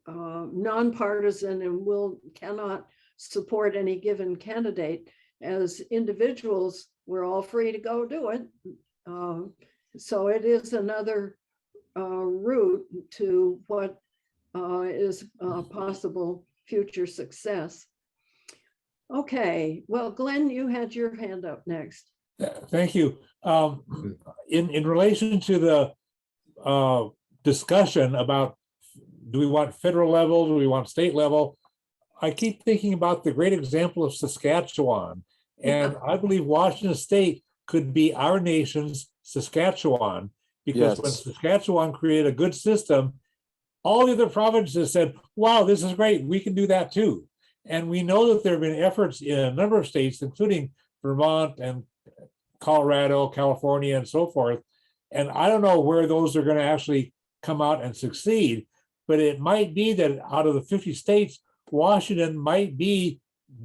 Speaker 1: nonpartisan and cannot support any given candidate, as individuals, we're all free to go do it. So it is another route to what is possible future success. Okay, well, Glenn, you had your hand up next.
Speaker 3: Thank you. In relation to the discussion about do we want federal level, do we want state level, I keep thinking about the great example of Saskatchewan. And I believe Washington State could be our nation's Saskatchewan, because when Saskatchewan created a good system, all the other provinces said, wow, this is great, we can do that too. And we know that there have been efforts in a number of states, including Vermont and Colorado, California, and so forth. And I don't know where those are going to actually come out and succeed, but it might be that out of the 50 states, Washington might be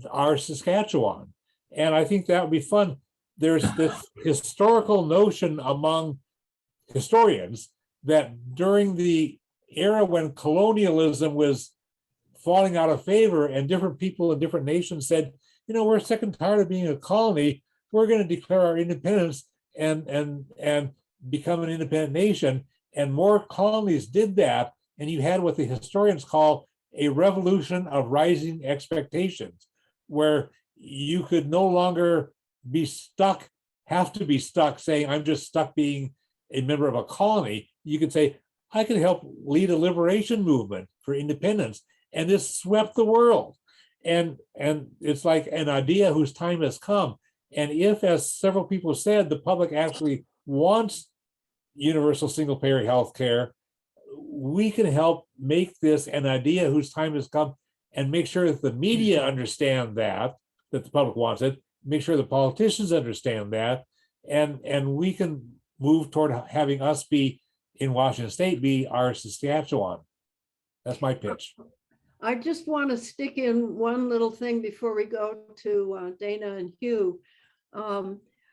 Speaker 3: our Saskatchewan. And I think that would be fun. There's this historical notion among historians that during the era when colonialism was falling out of favor and different people in different nations said, you know, we're sick and tired of being a colony, we're going to declare our independence and become an independent nation. And more colonies did that. And you had what the historians call a revolution of rising expectations, where you could no longer be stuck, have to be stuck saying, I'm just stuck being a member of a colony. You could say, I could help lead a liberation movement for independence. And this swept the world. And it's like an idea whose time has come. And if, as several people said, the public actually wants universal single-payer health care, we can help make this an idea whose time has come and make sure that the media understand that the public wants it, make sure the politicians understand that, and we can move toward having us be in Washington State, be our Saskatchewan. That's my pitch.
Speaker 1: I just want to stick in one little thing before we go to Dana and Hugh.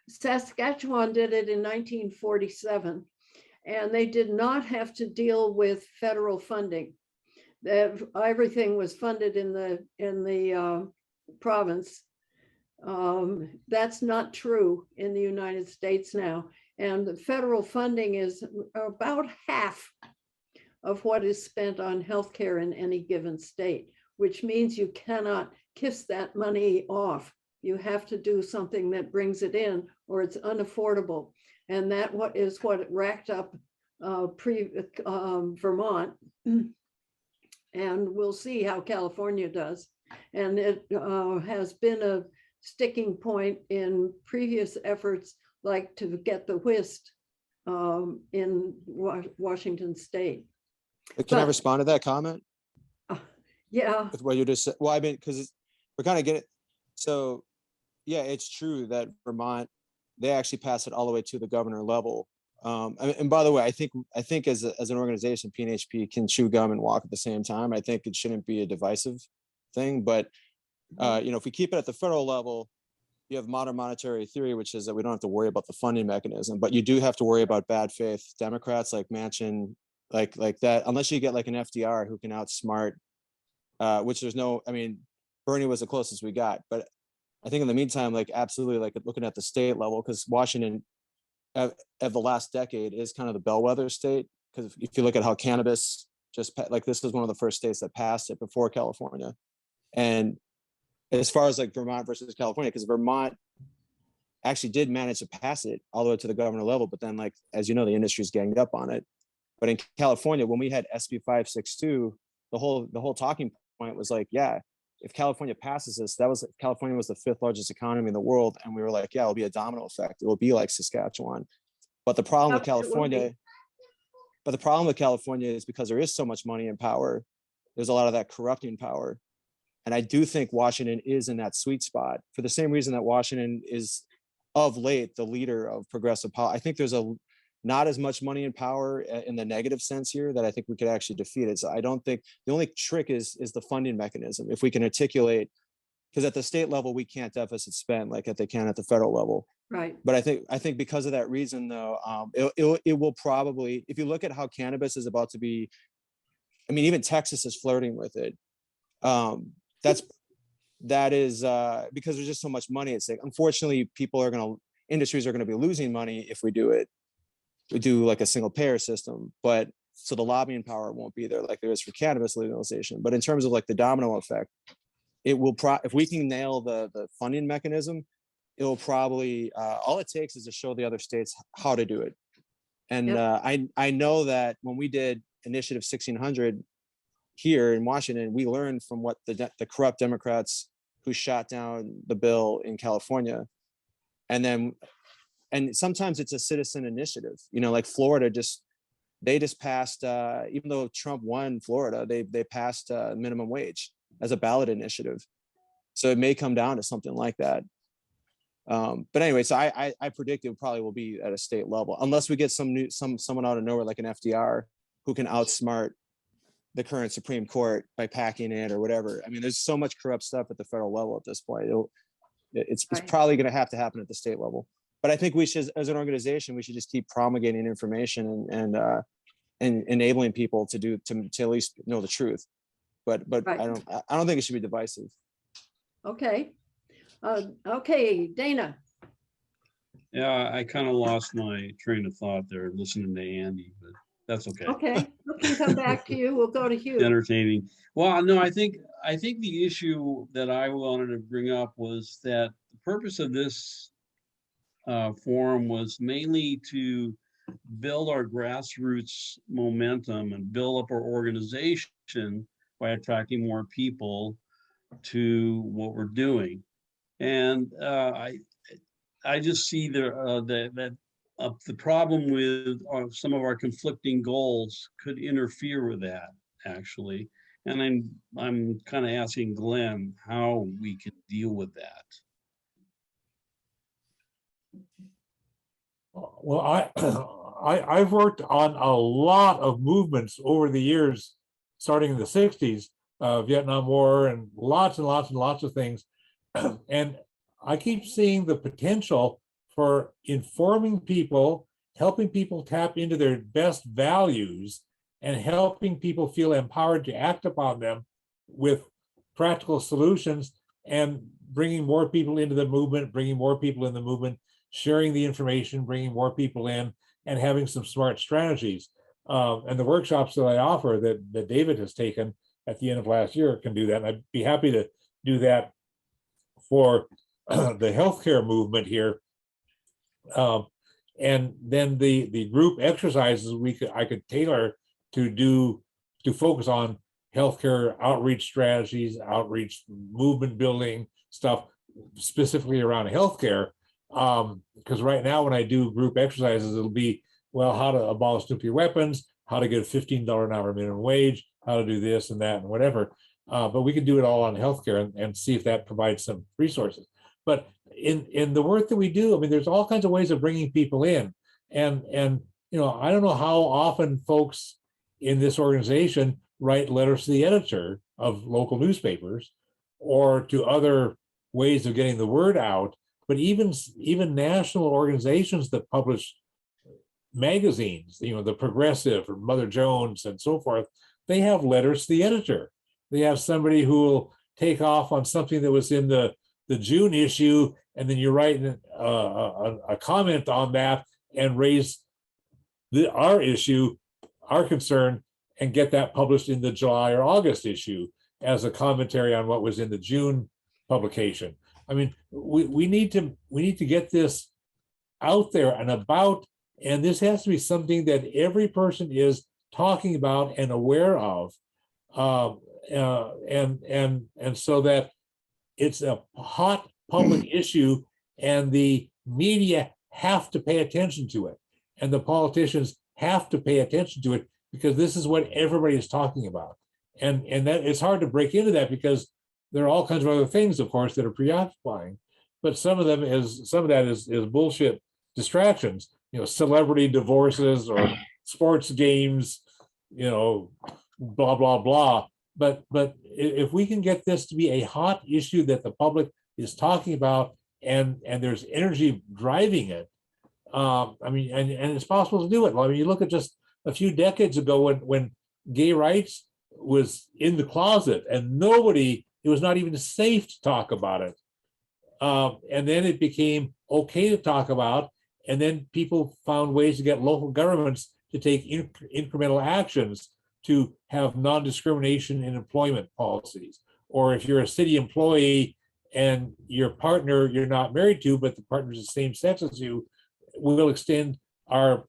Speaker 1: Saskatchewan did it in 1947, and they did not have to deal with federal funding. Everything was funded in the province. That's not true in the United States now. And the federal funding is about half of what is spent on healthcare in any given state, which means you cannot kiss that money off. You have to do something that brings it in, or it's unaffordable. And that is what racked up Vermont. And we'll see how California does. And it has been a sticking point in previous efforts, like to get the WIST in Washington State.
Speaker 10: Can I respond to that comment?
Speaker 1: Yeah.
Speaker 10: With what you just said? Well, I mean, because we're kind of getting, so yeah, it's true that Vermont, they actually passed it all the way to the governor level. And by the way, I think as an organization, PNHP can chew gum and walk at the same time. I think it shouldn't be a divisive thing, but you know, if we keep it at the federal level, you have modern monetary theory, which is that we don't have to worry about the funding mechanism, but you do have to worry about bad faith Democrats like Manchin, like that, unless you get like an FDR who can outsmart, which there's no, I mean, Bernie was the closest we got, but I think in the meantime, like absolutely, like looking at the state level, because Washington of the last decade is kind of the bellwether state. Because if you look at how cannabis just like, this was one of the first states that passed it before California. And as far as like Vermont versus California, because Vermont actually did manage to pass it all the way to the governor level. But then, like, as you know, the industry's ganged up on it. But in California, when we had SB 562, the whole talking point was like, yeah, if California passes this, California was the 5th largest economy in the world. And we were like, yeah, it'll be a domino effect. It will be like Saskatchewan. But the problem with California, is because there is so much money and power, there's a lot of that corrupting power. And I do think Washington is in that sweet spot for the same reason that Washington is of late the leader of progressive policy. I think there's not as much money and power in the negative sense here that I think we could actually defeat it. So I don't think the only trick is the funding mechanism. If we can articulate, because at the state level, we can't deficit spend like they can at the federal level.
Speaker 1: Right.
Speaker 10: But I think because of that reason, though, it will probably, if you look at how cannabis is about to be, I mean, even Texas is flirting with it. That is because there's just so much money at stake. Unfortunately, industries are going to be losing money if we do like a single payer system, but so the lobbying power won't be there like there is for cannabis legalization. But in terms of like the domino effect, it will if we can nail the funding mechanism, it will probably all it takes is to show the other states how to do it. And yep. I know that when we did Initiative 1600 here in Washington, we learned from what the corrupt Democrats who shot down the bill in California, and sometimes it's a citizen initiative, like Florida they just passed, even though Trump won Florida, they passed minimum wage as a ballot initiative. So it may come down to something like that. But anyway, so I predict it probably will be at a state level, unless we get someone out of nowhere like an FDR who can outsmart the current Supreme Court by packing it or whatever. I mean, there's so much corrupt stuff at the federal level at this point. It's probably going to have to happen at the state level. But I think we should, as an organization, we should just keep promulgating information and enabling people to at least know the truth. But right. I don't think it should be divisive.
Speaker 1: Okay. Okay, Dana.
Speaker 5: Yeah, I kind of lost my train of thought there listening to Andy, but that's okay.
Speaker 1: Okay, we can come back to you. We'll go to Hugh.
Speaker 5: Entertaining. Well, no, I think the issue that I wanted to bring up was that the purpose of this forum was mainly to build our grassroots momentum and build up our organization by attracting more people to what we're doing. And I just see the problem with some of our conflicting goals could interfere with that, actually. And I'm kind of asking Glenn how we can deal with that.
Speaker 3: Well, I've worked on a lot of movements over the years, starting in the 60s, Vietnam War, and lots of things. And I keep seeing the potential for informing people, helping people tap into their best values, and helping people feel empowered to act upon them with practical solutions, and bringing more people into the movement, sharing the information, bringing more people in, and having some smart strategies. And the workshops that I offer that David has taken at the end of last year can do that. And I'd be happy to do that for the healthcare movement here. And then the group exercises I could tailor to focus on healthcare outreach strategies, outreach movement building stuff, specifically around healthcare. Because right now when I do group exercises, it'll be, well, how to abolish nuclear weapons, how to get a $15 an hour minimum wage, how to do this and that and whatever. But we can do it all on healthcare and see if that provides some resources. But in the work that we do, I mean, there's all kinds of ways of bringing people in. And I don't know how often folks in this organization write letters to the editor of local newspapers or to other ways of getting the word out. But even national organizations that publish magazines, the Progressive or Mother Jones and so forth, they have letters to the editor. They have somebody who will take off on something that was in the June issue, and then you write a comment on that and raise our issue, our concern, and get that published in the July or August issue as a commentary on what was in the June publication. I mean, we need to get this out there and about, and this has to be something that every person is talking about and aware of, and so that it's a hot public issue, and the media have to pay attention to it, and the politicians have to pay attention to it, because this is what everybody is talking about, and that it's hard to break into that because there are all kinds of other things, of course, that are preoccupying, but some of that is bullshit distractions, celebrity divorces or sports games, blah blah blah. But if we can get this to be a hot issue that the public is talking about, and there's energy driving it, I mean, and it's possible to do it. I mean, you look at just a few decades ago when gay rights was in the closet, and it was not even safe to talk about it. And then it became okay to talk about, and then people found ways to get local governments to take incremental actions to have non-discrimination in employment policies. Or if you're a city employee and your partner you're not married to, but the partner's the same sex as you, we'll extend our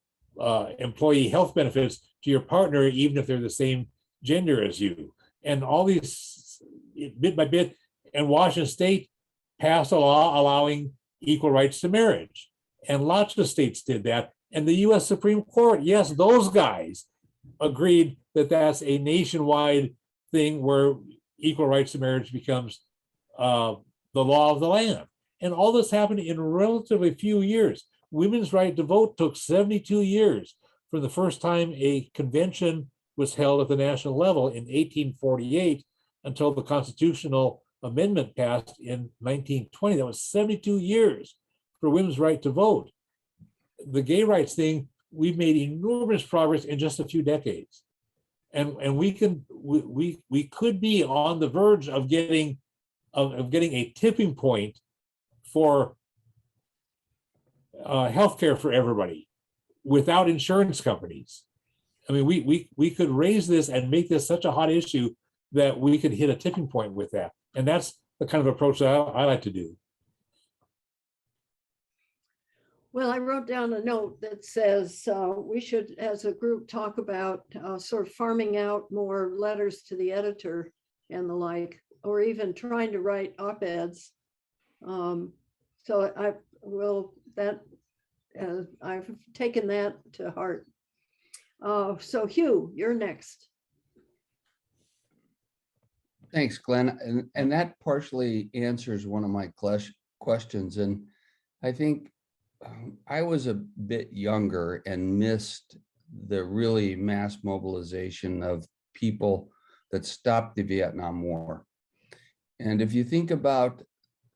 Speaker 3: employee health benefits to your partner, even if they're the same gender as you. And all these, bit by bit, and Washington State passed a law allowing equal rights to marriage. And lots of states did that. And the US Supreme Court, yes, those guys agreed that that's a nationwide thing where equal rights to marriage becomes the law of the land. And all this happened in relatively few years. Women's right to vote took 72 years from the first time a convention was held at the national level in 1848 until the constitutional amendment passed in 1920. That was 72 years for women's right to vote. The gay rights thing, we've made enormous progress in just a few decades. And we could be on the verge of getting a tipping point for healthcare for everybody without insurance companies. I mean, we could raise this and make this such a hot issue that we could hit a tipping point with that. And that's the kind of approach that I like to do.
Speaker 1: Well, I wrote down a note that says we should, as a group, talk about sort of farming out more letters to the editor and the like, or even trying to write op-eds. So I will, I've taken that to heart. So Hugh, you're next.
Speaker 11: Thanks, Glenn. And that partially answers one of my questions. And I think I was a bit younger and missed the really mass mobilization of people that stopped the Vietnam War. And if you think about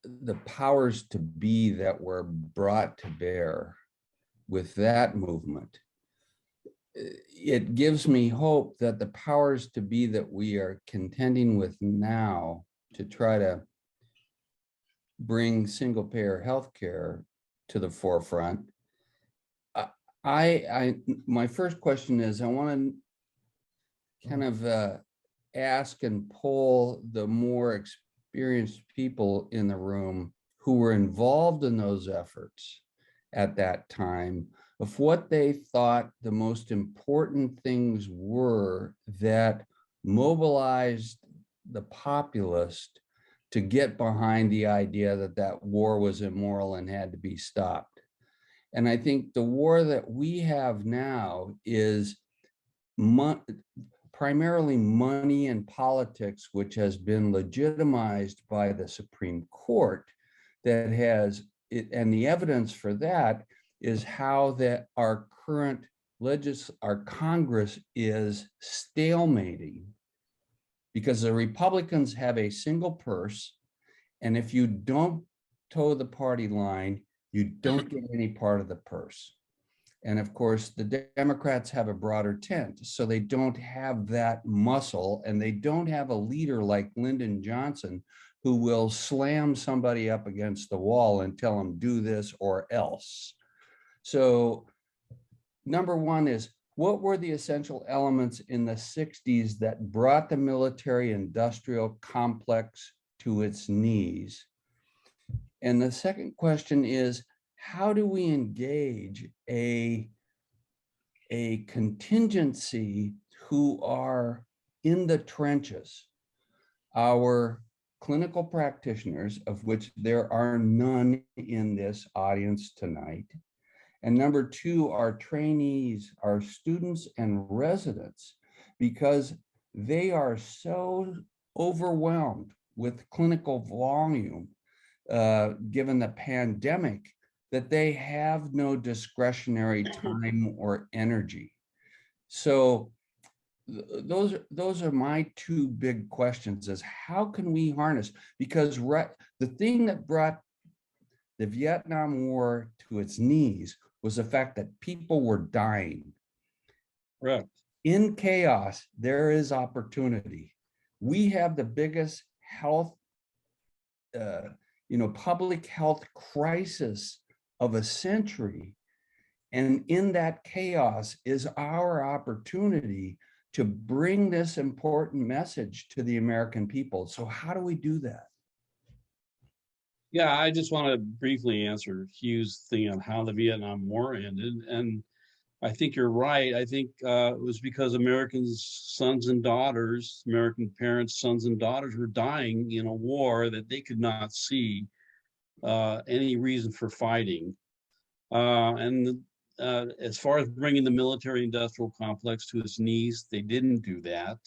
Speaker 11: the powers to be that were brought to bear with that movement, it gives me hope that the powers to be that we are contending with now to try to bring single payer healthcare to the forefront. My first question is, I want to kind of ask and poll the more experienced people in the room who were involved in those efforts at that time of what they thought the most important things were that mobilized the populace to get behind the idea that that war was immoral and had to be stopped. And I think the war that we have now is primarily money and politics, which has been legitimized by the Supreme Court, that has, and the evidence for that is how that our current our Congress is stalemating, because the Republicans have a single purse, and if you don't toe the party line, you don't get any part of the purse. And of course, the Democrats have a broader tent, so they don't have that muscle, and they don't have a leader like Lyndon Johnson who will slam somebody up against the wall and tell them do this or else. So number one is, what were the essential elements in the 60s that brought the military industrial complex to its knees? And the second question is, how do we engage a contingency who are in the trenches? Our clinical practitioners, of which there are none in this audience tonight. And number two, our trainees, our students and residents, because they are so overwhelmed with clinical volume, given the pandemic, that they have no discretionary time or energy. So those are my two big questions: is how can we harness, because the thing that brought the Vietnam War to its knees was the fact that people were dying.
Speaker 5: Right.
Speaker 11: In chaos, there is opportunity. We have the biggest health, public health crisis of a century. And in that chaos is our opportunity to bring this important message to the American people. So how do we do that?
Speaker 5: Yeah, I just want to briefly answer Hugh's thing on how the Vietnam War ended. And I think you're right. I think it was because Americans' sons and daughters, American parents' sons and daughters were dying in a war that they could not see any reason for fighting. As far as bringing the military-industrial complex to its knees, they didn't do that.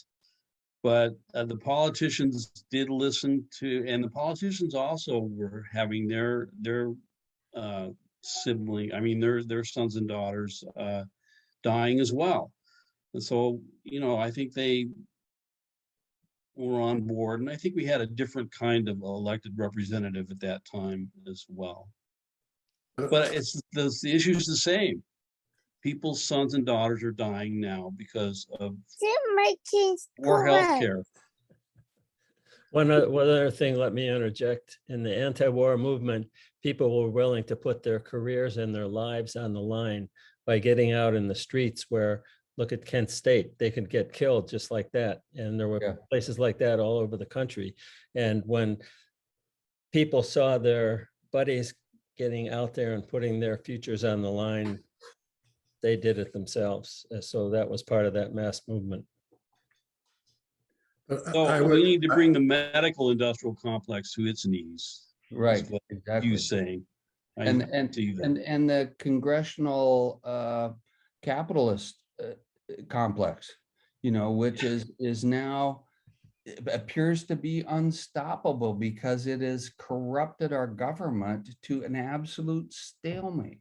Speaker 5: But the politicians did listen to, and the politicians also were having their sibling, I mean, their sons and daughters dying as well. And so, I think they were on board, and I think we had a different kind of elected representative at that time as well. But the issue is the same. People's sons and daughters are dying now because of poor health care.
Speaker 2: One other thing, let me interject. In the anti-war movement, people were willing to put their careers and their lives on the line by getting out in the streets where, look at Kent State, they could get killed just like that. And there were places like that all over the country. And when people saw their buddies getting out there and putting their futures on the line, they did it themselves. So that was part of that mass movement.
Speaker 5: So we need to bring the medical industrial complex to its knees.
Speaker 11: Right, exactly.
Speaker 5: You saying,
Speaker 11: and the congressional capitalist complex, which is now appears to be unstoppable because it has corrupted our government to an absolute stalemate.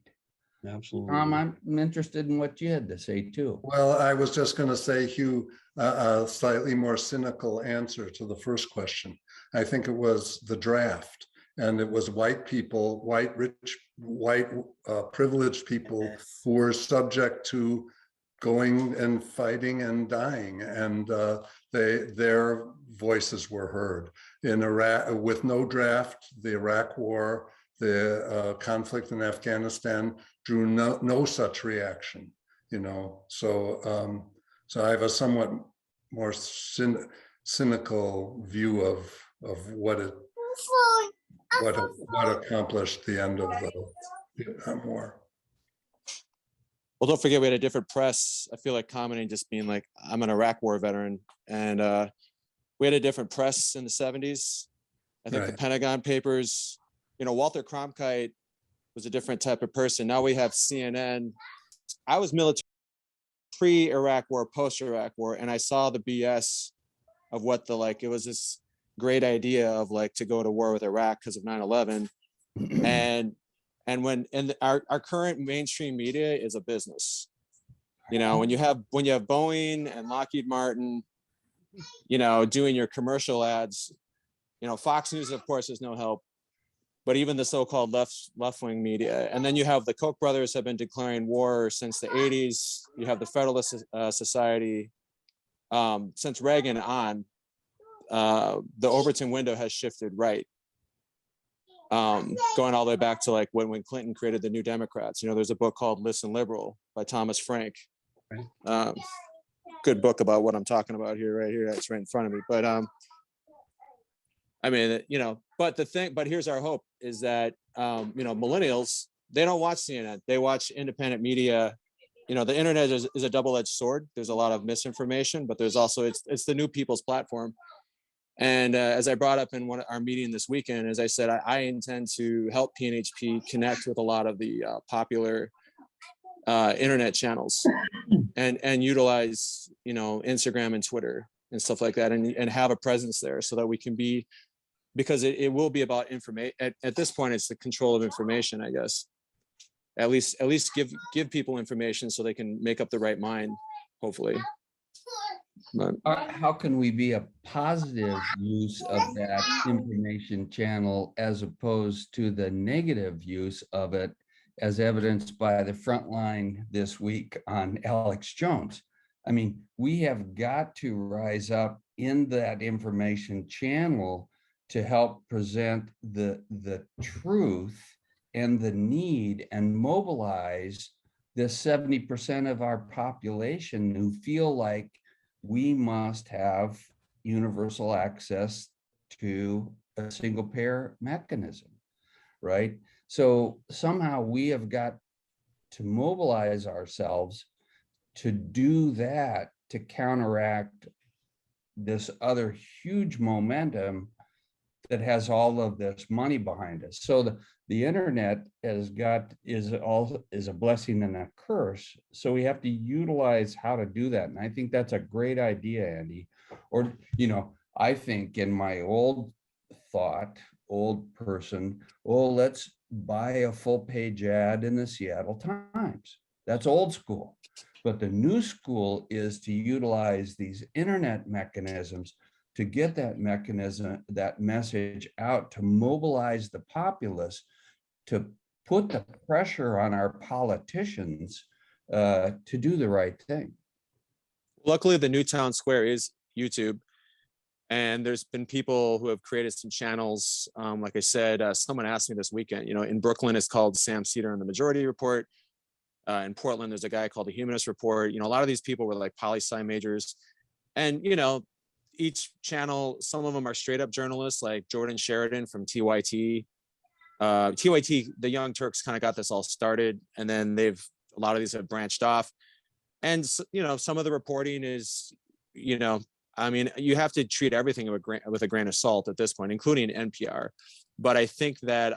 Speaker 5: Absolutely.
Speaker 11: Tom, I'm interested in what you had to say too.
Speaker 9: Well, I was just going to say, Hugh, a slightly more cynical answer to the first question. I think it was the draft, and it was white people, privileged people who were subject to going and fighting and dying, and their voices were heard. In Iraq, with no draft, the Iraq War, the conflict in Afghanistan drew no such reaction, So I have a somewhat more cynical view of what accomplished the end of the Vietnam War.
Speaker 10: Well, don't forget we had a different press. I feel like commenting just being like, I'm an Iraq War veteran, and we had a different press in the 70s. I think the Pentagon Papers. Walter Cronkite was a different type of person. Now we have CNN. I was military pre-Iraq War, post-Iraq War, and I saw the BS of what it was this great idea of to go to war with Iraq because of 9/11. And our current mainstream media is a business. When you have Boeing and Lockheed Martin, doing your commercial ads, Fox News, of course, is no help. But even the so-called left-wing media, and then you have the Koch brothers have been declaring war since the 80s. You have the Federalist Society. Since Reagan on, the Overton window has shifted right, going all the way back to when Clinton created the New Democrats. There's a book called Listen Liberal by Thomas Frank. Good book about what I'm talking about here, right here. It's right in front of me. But I mean, but here's our hope is that, millennials, they don't watch CNN. They watch independent media. The internet is a double-edged sword. There's a lot of misinformation, but there's also, it's the new people's platform. And as I brought up in our meeting this weekend, as I said, I intend to help PNHP connect with a lot of the popular internet channels and utilize, Instagram and Twitter and stuff like that, and have a presence there so that we can be, because it will be about information. At this point, it's the control of information, I guess. At least give people information so they can make up the right mind, hopefully. But
Speaker 11: How can we be a positive use of that information channel as opposed to the negative use of it, as evidenced by the front line this week on Alex Jones? I mean, we have got to rise up in that information channel to help present the truth and the need and mobilize the 70% of our population who feel like we must have universal access to a single payer mechanism, right? So somehow we have got to mobilize ourselves to do that, to counteract this other huge momentum that has all of this money behind us. So the internet is a blessing and a curse. So we have to utilize how to do that. And I think that's a great idea, Andy. Or, I think in my old person, let's buy a full page ad in the Seattle Times. That's old school. But the new school is to utilize these internet mechanisms to get that message out, to mobilize the populace, to put the pressure on our politicians to do the right thing.
Speaker 10: luckily, the new town square is YouTube. And there's been people who have created some channels. Like I said, someone asked me this weekend, in Brooklyn, it's called Sam Cedar and the Majority Report. In Portland, there's a guy called the Humanist Report. A lot of these people were like poli-sci majors. And, each channel, some of them are straight up journalists like Jordan Sheridan from TYT. TYT, the Young Turks kind of got this all started. And then a lot of these have branched off. And, some of the reporting is, you have to treat everything with a grain of salt at this point, including NPR. But I think that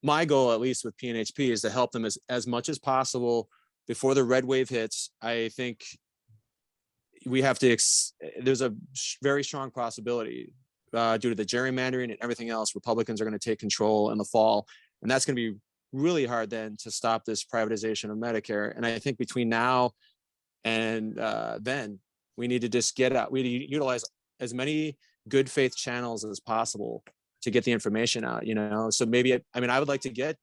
Speaker 10: my goal, at least with PNHP, is to help them as much as possible before the red wave hits. I think we have to, there's a very strong possibility due to the gerrymandering and everything else, Republicans are going to take control in the fall. And that's going to be really hard then to stop this privatization of Medicare. And I think between now and then, we need to just get out. We need to utilize as many good faith channels as possible to get the information out, So maybe, I would like to get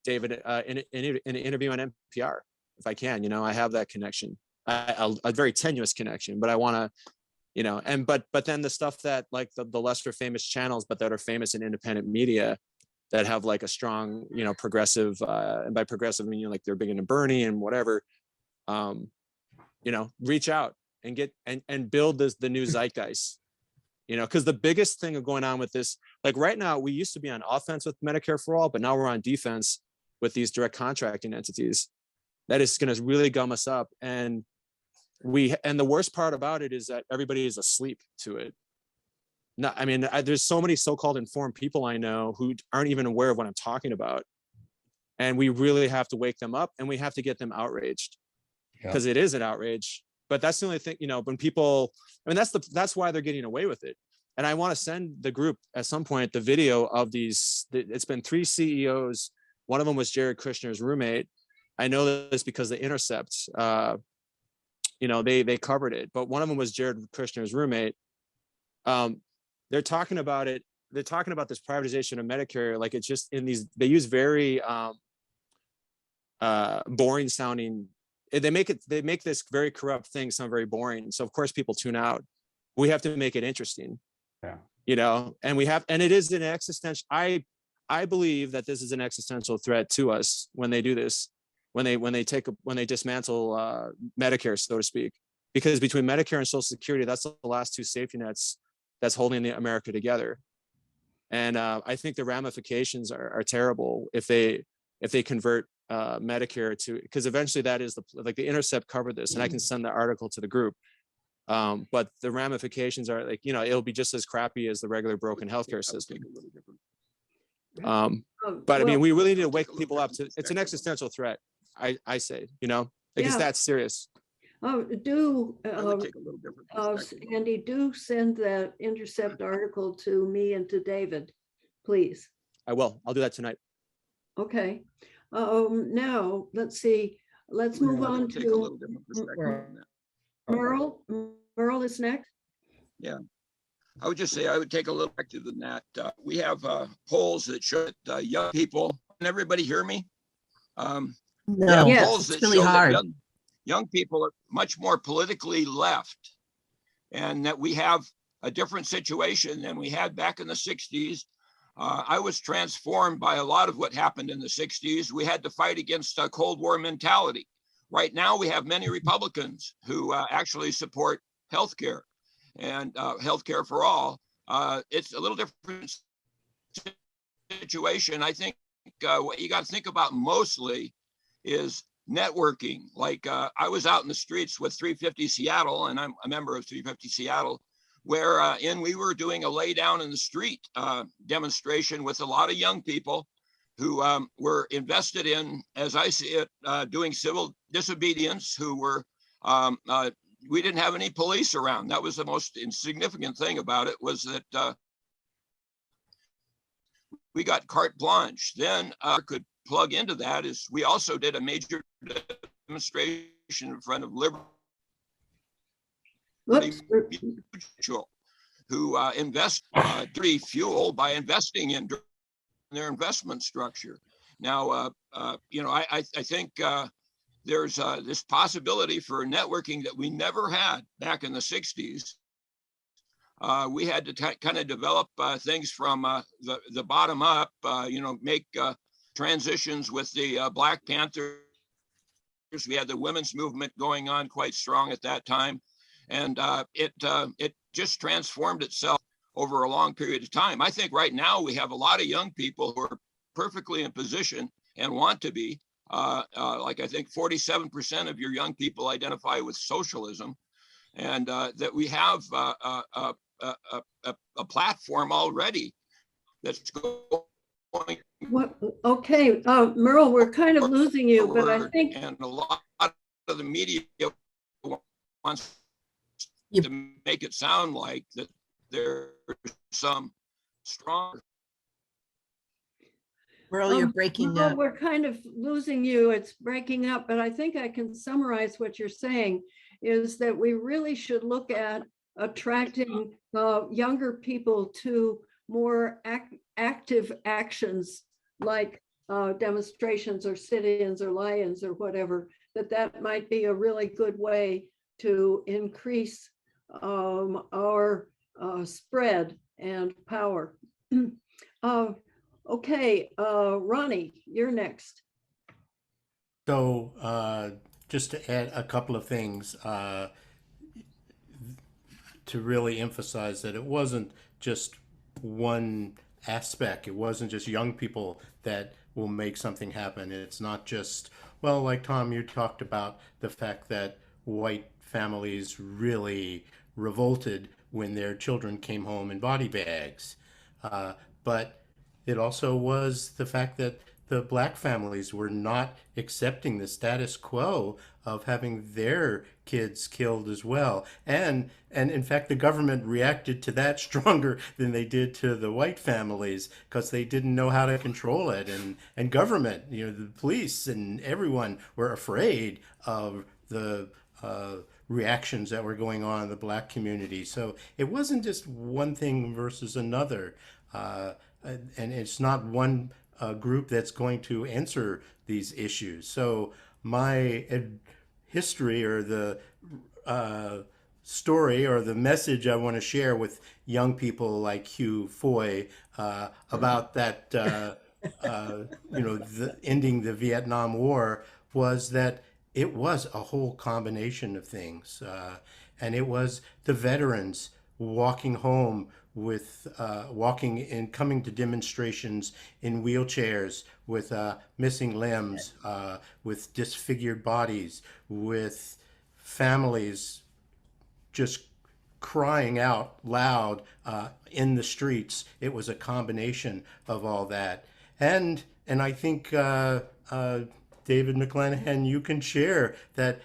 Speaker 10: David in an interview on NPR if I can, I have that connection, a very tenuous connection, but I want to, but then the stuff that like the lesser famous channels, but that are famous in independent media that have like a strong, progressive, and by progressive, I mean, like they're big into Bernie and whatever, reach out and get and build the new zeitgeist, because the biggest thing going on with this, like right now, we used to be on offense with Medicare for All, but now we're on defense with these direct contracting entities. That is going to really gum us up. And the worst part about it is that everybody is asleep to it. No, there's so many so-called informed people I know who aren't even aware of what I'm talking about. And we really have to wake them up, and we have to get them outraged, because it is an outrage. But that's the only thing, when people, that's why they're getting away with it. And I want to send the group at some point the video of these. It's been 3 CEOs. One of them was Jared Kushner's roommate. I know this because The Intercept, they covered it. But one of them was Jared Kushner's roommate. They're talking about it. They're talking about this privatization of Medicare. Like it's just they use very boring sounding. They make this very corrupt thing sound very boring. So of course people tune out. We have to make it interesting. Yeah. And it is an existential. I believe that this is an existential threat to us when they do this, when they dismantle Medicare, so to speak, because between Medicare and Social Security, that's the last 2 safety nets that's holding America together. And I think the ramifications are terrible if they convert Medicare to, because eventually that is the Intercept covered this, and I can send the article to the group. But the ramifications are like, it'll be just as crappy as the regular broken healthcare system. But I mean, we really need to wake people up to, it's an existential threat. I say, like it's that serious.
Speaker 1: Andy, do send that Intercept article to me and to David, please.
Speaker 10: I will. I'll do that tonight.
Speaker 1: Okay. Now, let's see. Let's move on to Merle. Merle is next.
Speaker 8: Yeah. I would just say I would take a little active than that. We have polls that show that young people, can everybody hear me?
Speaker 7: No,
Speaker 1: Yes,
Speaker 8: polls
Speaker 7: it's
Speaker 8: that
Speaker 7: really
Speaker 8: show that
Speaker 7: hard.
Speaker 8: young people are much more politically left, and that we have a different situation than we had back in the 60s. I was transformed by a lot of what happened in the 60s. We had to fight against a Cold War mentality. Right now, we have many Republicans who actually support healthcare and healthcare for all. It's a little different situation. I think what you got to think about mostly is networking. Like I was out in the streets with 350 Seattle, and I'm a member of 350 Seattle, where we were doing a lay down in the street demonstration with a lot of young people who were invested in, as I see it, doing civil disobedience, who were, we didn't have any police around. That was the most insignificant thing about it, was that we got carte blanche. Then could plug into that is we also did a major demonstration in front of Liberty Mutual, who invest dirty fuel by investing in their investment structure. Now, I think there's this possibility for networking that we never had back in the 60s. We had to kind of develop things from the bottom up, make transitions with the Black Panthers. We had the women's movement going on quite strong at that time. And it just transformed itself over a long period of time. I think right now we have a lot of young people who are perfectly in position and want to be. Like I think 47% of your young people identify with socialism, and that we have a platform already that's going.
Speaker 1: What? Okay, Merle, we're kind of losing you, but I think.
Speaker 8: And a lot of the media wants to make it sound like that there's some strong.
Speaker 7: Merle, you're breaking
Speaker 1: Merle,
Speaker 7: up.
Speaker 1: we're kind of losing you. It's breaking up, but I think I can summarize what you're saying is that we really should look at attracting younger people to more active actions like demonstrations or sit-ins or lie-ins or whatever, that might be a really good way to increase our spread and power. Okay, Ronnie, you're next.
Speaker 6: So just to add a couple of things to really emphasize that it wasn't just one aspect. It wasn't just young people that will make something happen. It's not just, well, like Tom, you talked about the fact that white families really revolted when their children came home in body bags. But it also was the fact that the black families were not accepting the status quo of having their kids killed as well. And in fact, the government reacted to that stronger than they did to the white families because they didn't know how to control it. And government, the police and everyone were afraid of the reactions that were going on in the black community. So it wasn't just one thing versus another. And it's not one group that's going to answer these issues. So my history or the story or the message I want to share with young people like Hugh Foy about that, ending the Vietnam War was that it was a whole combination of things. And it was the veterans walking home with walking and coming to demonstrations in wheelchairs with missing limbs, with disfigured bodies, with families just crying out loud in the streets. It was a combination of all that. And I think David McClanahan, you can share that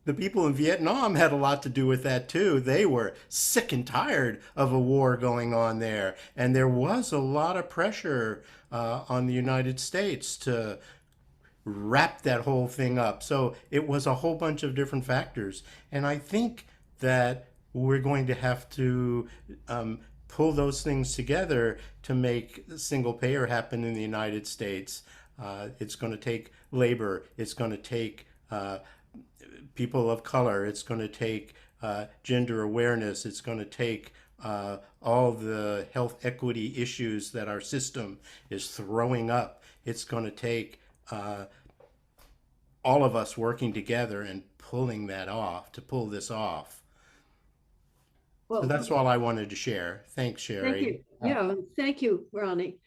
Speaker 6: the people in Vietnam had a lot to do with that too. They were sick and tired of a war going on there. And there was a lot of pressure on the United States to wrap that whole thing up. So it was a whole bunch of different factors. And I think that we're going to have to pull those things together to make single payer happen in the United States. It's going to take labor. It's going to take people of color. It's going to take gender awareness. It's going to take all the health equity issues that our system is throwing up. It's going to take all of us working together and pulling that off, to pull this off.
Speaker 1: Well,
Speaker 6: So that's all I wanted to share. Thanks, Sherry.
Speaker 1: thank you. Yeah, thank you, Ronnie.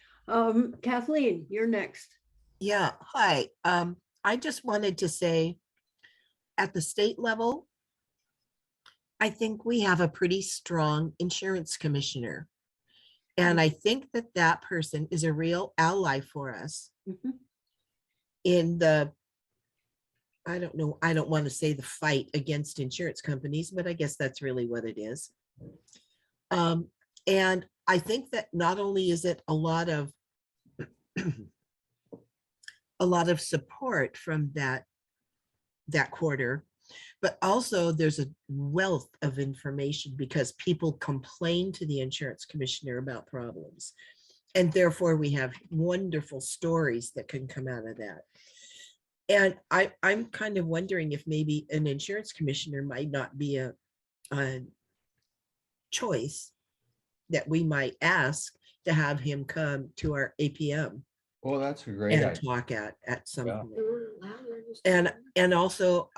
Speaker 1: Kathleen, you're next.
Speaker 7: Yeah, hi. I just wanted to say, at the state level, I think we have a pretty strong insurance commissioner. And I think that that person is a real ally for us
Speaker 1: Mhm.
Speaker 7: in the, I don't know, I don't want to say the fight against insurance companies, but I guess that's really what it is. And I think that not only is it a lot of support from that quarter, but also there's a wealth of information because people complain to the insurance commissioner about problems. And therefore we have wonderful stories that can come out of that. And I'm kind of wondering if maybe an insurance commissioner might not be a choice that we might ask to have him come to our APM
Speaker 11: Well, that's a great
Speaker 7: and
Speaker 11: idea.
Speaker 7: talk at some
Speaker 11: Yeah.
Speaker 7: point. And also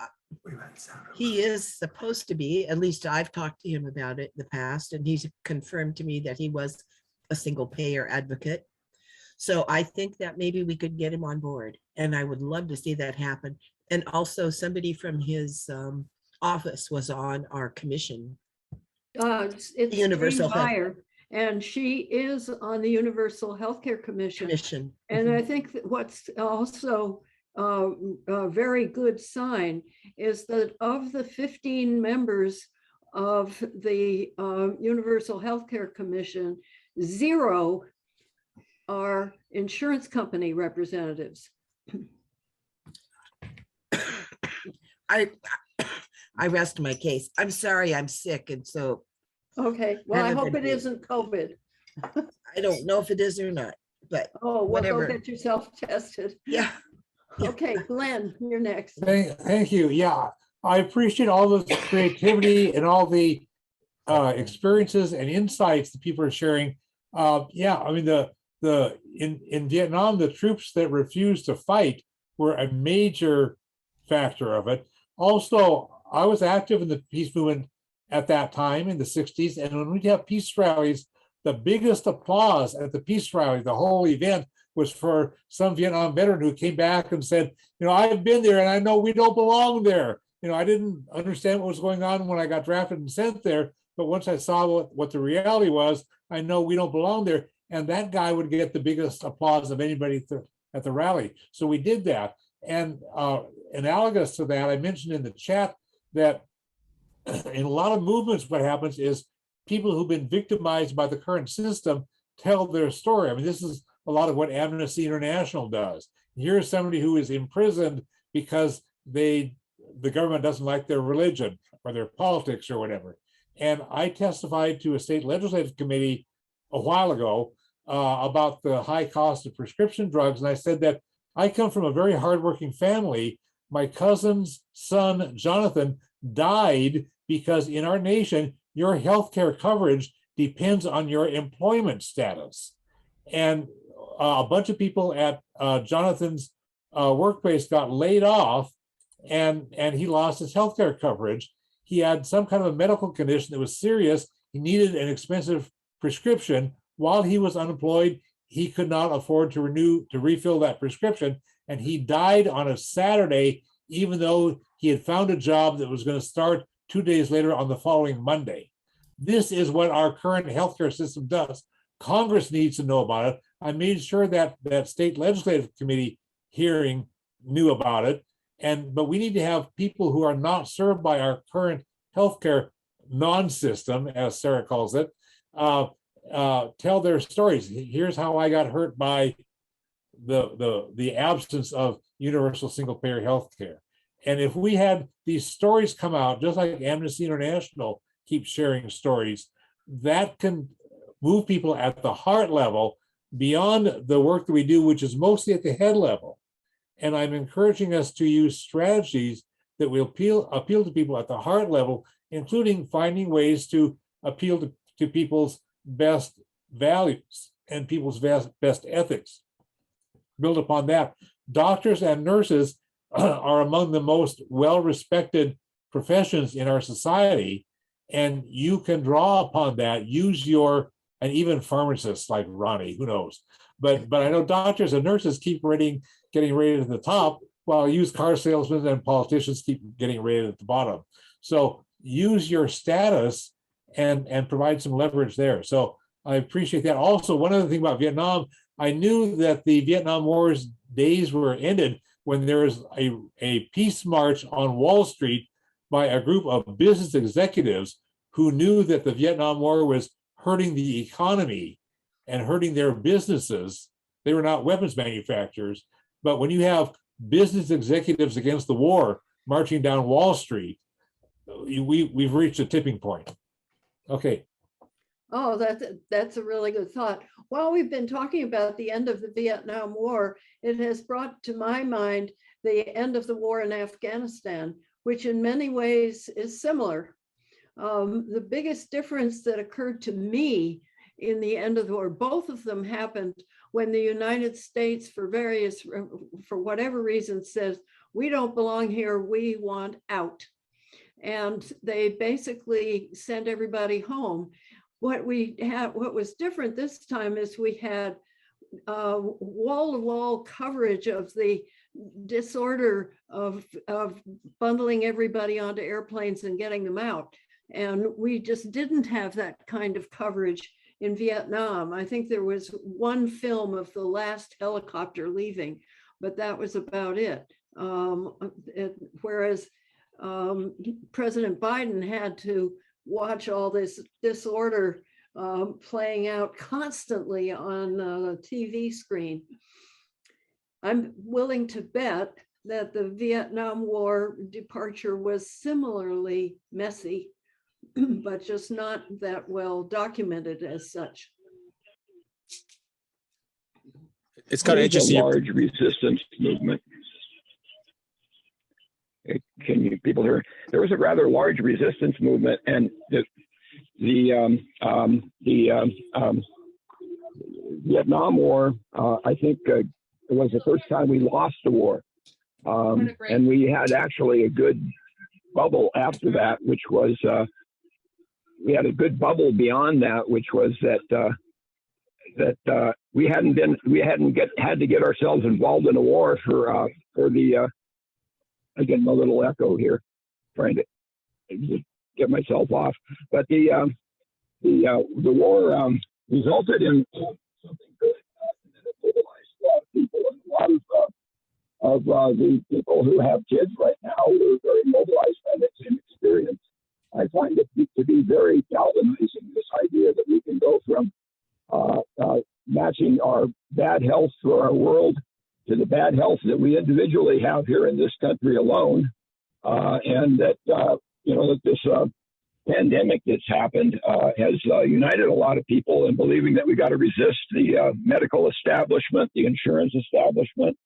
Speaker 7: he is supposed to be, at least I've talked to him about it in the past, and he's confirmed to me that he was a single payer advocate. So I think that maybe we could get him on board, and I would love to see that happen. And also somebody from his office was on our commission.
Speaker 1: It's
Speaker 7: Universal
Speaker 1: Jean
Speaker 7: Health.
Speaker 1: Meyer, and she is on the Universal Healthcare Commission. And
Speaker 7: Mhm.
Speaker 1: I think that what's also a very good sign is that of the 15 members of the Universal Healthcare Commission, 0 are insurance company representatives.
Speaker 7: I rest my case. I'm sorry, I'm sick, and so
Speaker 1: Okay, well, I
Speaker 7: Haven't
Speaker 1: hope
Speaker 7: been
Speaker 1: it
Speaker 7: doing-
Speaker 1: isn't COVID.
Speaker 7: I don't know if it is or not, but
Speaker 1: Oh, well, go
Speaker 7: whatever.
Speaker 1: get yourself tested.
Speaker 7: Yeah.
Speaker 1: Okay, Glenn, you're next.
Speaker 3: Thank you. Yeah, I appreciate all the creativity and all the experiences and insights that people are sharing. Yeah, I mean in Vietnam, the troops that refused to fight were a major factor of it. Also, I was active in the peace movement at that time in the 60s, and when we'd have peace rallies, the biggest applause at the peace rally, the whole event, was for some Vietnam veteran who came back and said, you know, I've been there and I know we don't belong there. You know, I didn't understand what was going on when I got drafted and sent there, but once I saw what the reality was, I know we don't belong there. And that guy would get the biggest applause of anybody at the rally. So we did that. And analogous to that, I mentioned in the chat that in a lot of movements, what happens is people who've been victimized by the current system tell their story. I mean, this is a lot of what Amnesty International does. Here's somebody who is imprisoned because the government doesn't like their religion or their politics or whatever. And I testified to a state legislative committee a while ago about the high cost of prescription drugs. And I said that I come from a very hardworking family. My cousin's son, Jonathan, died because in our nation, your healthcare coverage depends on your employment status. And a bunch of people at Jonathan's workplace got laid off, and he lost his healthcare coverage. He had some kind of a medical condition that was serious. he needed an expensive prescription. While he was unemployed, he could not afford to refill that prescription. And he died on a Saturday, even though he had found a job that was going to start 2 days later on the following Monday. This is what our current healthcare system does. Congress needs to know about it. I made sure that that state legislative committee hearing knew about it. But we need to have people who are not served by our current healthcare non-system, as Sarah calls it, tell their stories. Here's how I got hurt by the absence of universal single payer healthcare. And if we had these stories come out, just like Amnesty International keeps sharing stories, that can move people at the heart level beyond the work that we do, which is mostly at the head level. And I'm encouraging us to use strategies that will appeal to people at the heart level, including finding ways to appeal to people's best values and people's best ethics. Build upon that. Doctors and nurses are among the most well-respected professions in our society, and you can draw upon that, and even pharmacists like Ronnie, who knows? But I know doctors and nurses keep getting rated at the top, while used car salesmen and politicians keep getting rated at the bottom. So use your status and provide some leverage there. So I appreciate that. Also, one other thing about Vietnam, I knew that the Vietnam War's days were ended when there was a peace march on Wall Street by a group of business executives who knew that the Vietnam War was hurting the economy and hurting their businesses. They were not weapons manufacturers, but when you have business executives against the war marching down Wall Street, we've reached a tipping point. Okay.
Speaker 1: Oh, that's a really good thought. While we've been talking about the end of the Vietnam War, it has brought to my mind the end of the war in Afghanistan, which in many ways is similar. The biggest difference that occurred to me in the end of the war, both of them happened when the United States, for whatever reason, says, we don't belong here, we want out. And they basically sent everybody home. What was different this time is we had wall-to-wall coverage of the disorder of bundling everybody onto airplanes and getting them out. And we just didn't have that kind of coverage in Vietnam. I think there was one film of the last helicopter leaving, but that was about it. Whereas President Biden had to watch all this disorder playing out constantly on the TV screen. I'm willing to bet that the Vietnam War departure was similarly messy, but just not that well documented as such.
Speaker 10: It's kind of interesting.
Speaker 8: Large resistance movement. Can you people hear? There was a rather large resistance movement, and the Vietnam War, I think it was the first time we lost the war, and we had actually a good bubble after that, which was we had a good bubble beyond that, which was that we hadn't had to get ourselves involved in a war for the. Again, a little echo here, trying to get myself off. But the war resulted in something good, and it mobilized a lot of people, and a lot of the people who have kids right now who are very mobilized by that same experience. I find it to be very galvanizing, this idea that we can go from matching our bad health for our world to the bad health that we individually have here in this country alone, and that that this pandemic that's happened has united a lot of people in believing that we got to resist the medical establishment, the insurance establishment,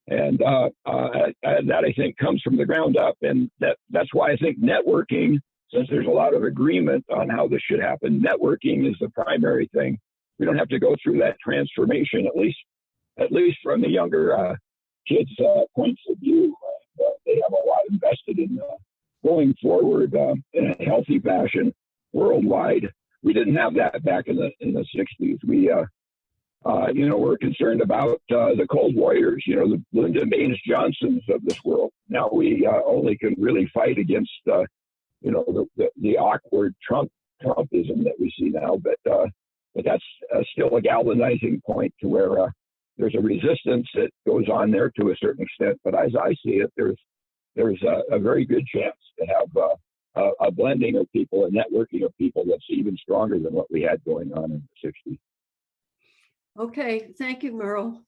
Speaker 8: and that I think comes from the ground up, and that's why I think networking, since there's a lot of agreement on how this should happen, networking is the primary thing. We don't have to go through that transformation, at least from the younger kids' points of view. They have a lot invested in going forward in a healthy fashion worldwide.
Speaker 12: we didn't have that back in the 60s. We we're concerned about the cold warriors, the Lyndon Baines Johnsons of this world. Now we only can really fight against the awkward Trumpism that we see now, but that's still a galvanizing point to where there's a resistance that goes on there to a certain extent. But as I see it, there's a very good chance to have a blending of people, a networking of people that's even stronger than what we had going on in the 60s.
Speaker 1: Okay, thank you, Merle.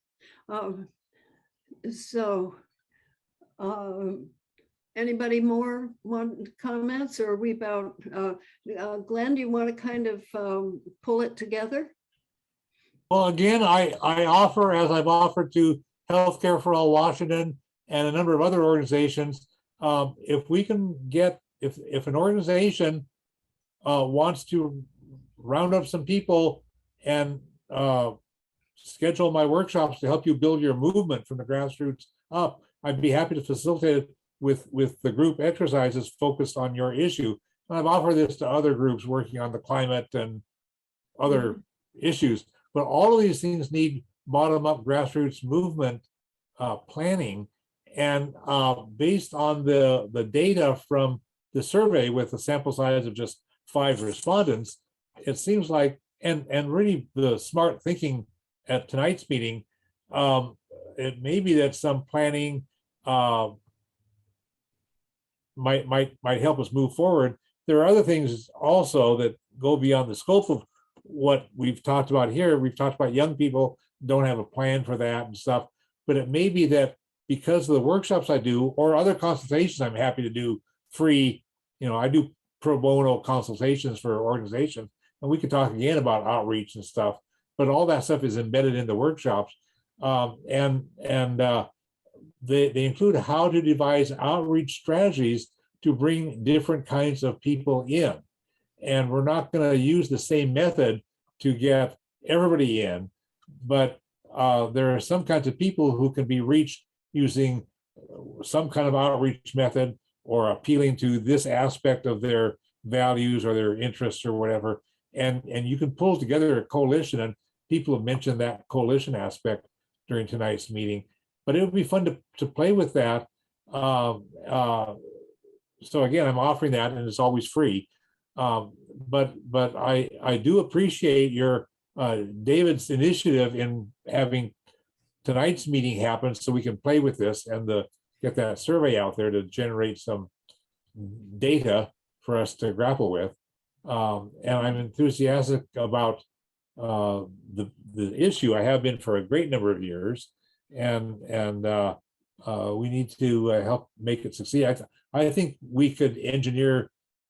Speaker 1: Anybody more want comments, or are we about, Glenn, do you want to kind of pull it together?
Speaker 3: Well, again, I offer, as I've offered to Healthcare for All Washington and a number of other organizations, if we can get, if an organization wants to round up some people and schedule my workshops to help you build your movement from the grassroots up, I'd be happy to facilitate it with the group exercises focused on your issue. And I've offered this to other groups working on the climate and other issues, but all of these things need bottom-up grassroots movement planning. And based on the data from the survey with a sample size of just 5 respondents, it seems like, and really the smart thinking at tonight's meeting, it may be that some planning might help us move forward. There are other things also that go beyond the scope of what we've talked about here. We've talked about young people don't have a plan for that and stuff, but it may be that because of the workshops I do or other consultations I'm happy to do free, I do pro bono consultations for organizations, and we could talk again about outreach and stuff, but all that stuff is embedded in the workshops. They include how to devise outreach strategies to bring different kinds of people in. And we're not going to use the same method to get everybody in, but there are some kinds of people who can be reached using some kind of outreach method or appealing to this aspect of their values or their interests or whatever. And you can pull together a coalition, and people have mentioned that coalition aspect during tonight's meeting. But it would be fun to play with that. So again, I'm offering that, and it's always free. But I do appreciate your David's initiative in having tonight's meeting happen so we can play with this and get that survey out there to generate some data for us to grapple with. And I'm enthusiastic about the issue. I have been for a great number of years. And we need to help make it succeed. I think we could engineer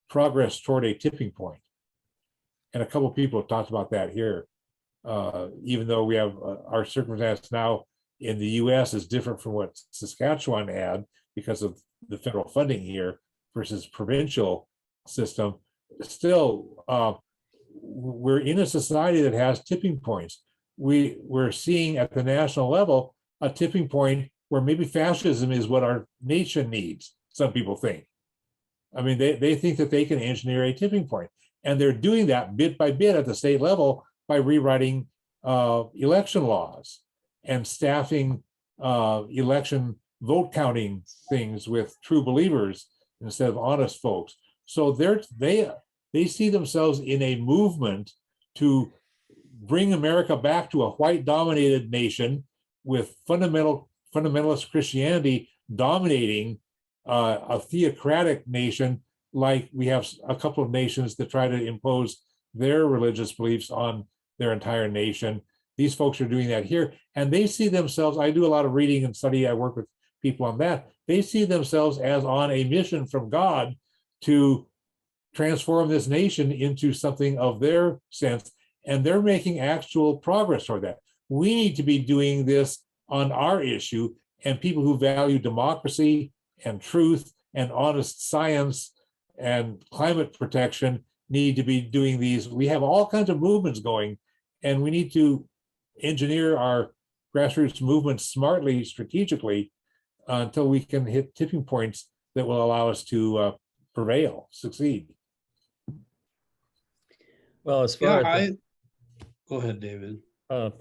Speaker 3: progress toward a tipping point. And a couple of people have talked about that here. Even though we have our circumstance now in the US is different from what Saskatchewan had because of the federal funding here versus provincial system, still we're in a society that has tipping points. We're seeing at the national level a tipping point where maybe fascism is what our nation needs, some people think. I mean, they think that they can engineer a tipping point, and they're doing that bit by bit at the state level by rewriting election laws and staffing election vote counting things with true believers instead of honest folks. So they see themselves in a movement to bring America back to a white dominated nation with fundamentalist Christianity dominating a theocratic nation, like we have a couple of nations that try to impose their religious beliefs on their entire nation. These folks are doing that here, and they see themselves, I do a lot of reading and study, I work with people on that, they see themselves as on a mission from God to transform this nation into something of their sense, and they're making actual progress toward that. We need to be doing this on our issue, and people who value democracy and truth and honest science and climate protection need to be doing these. We have all kinds of movements going, and we need to engineer our grassroots movements smartly, strategically, until we can hit tipping points that will allow us to prevail, succeed.
Speaker 2: Well, as
Speaker 5: Yeah,
Speaker 2: far as
Speaker 5: go ahead, David.
Speaker 2: as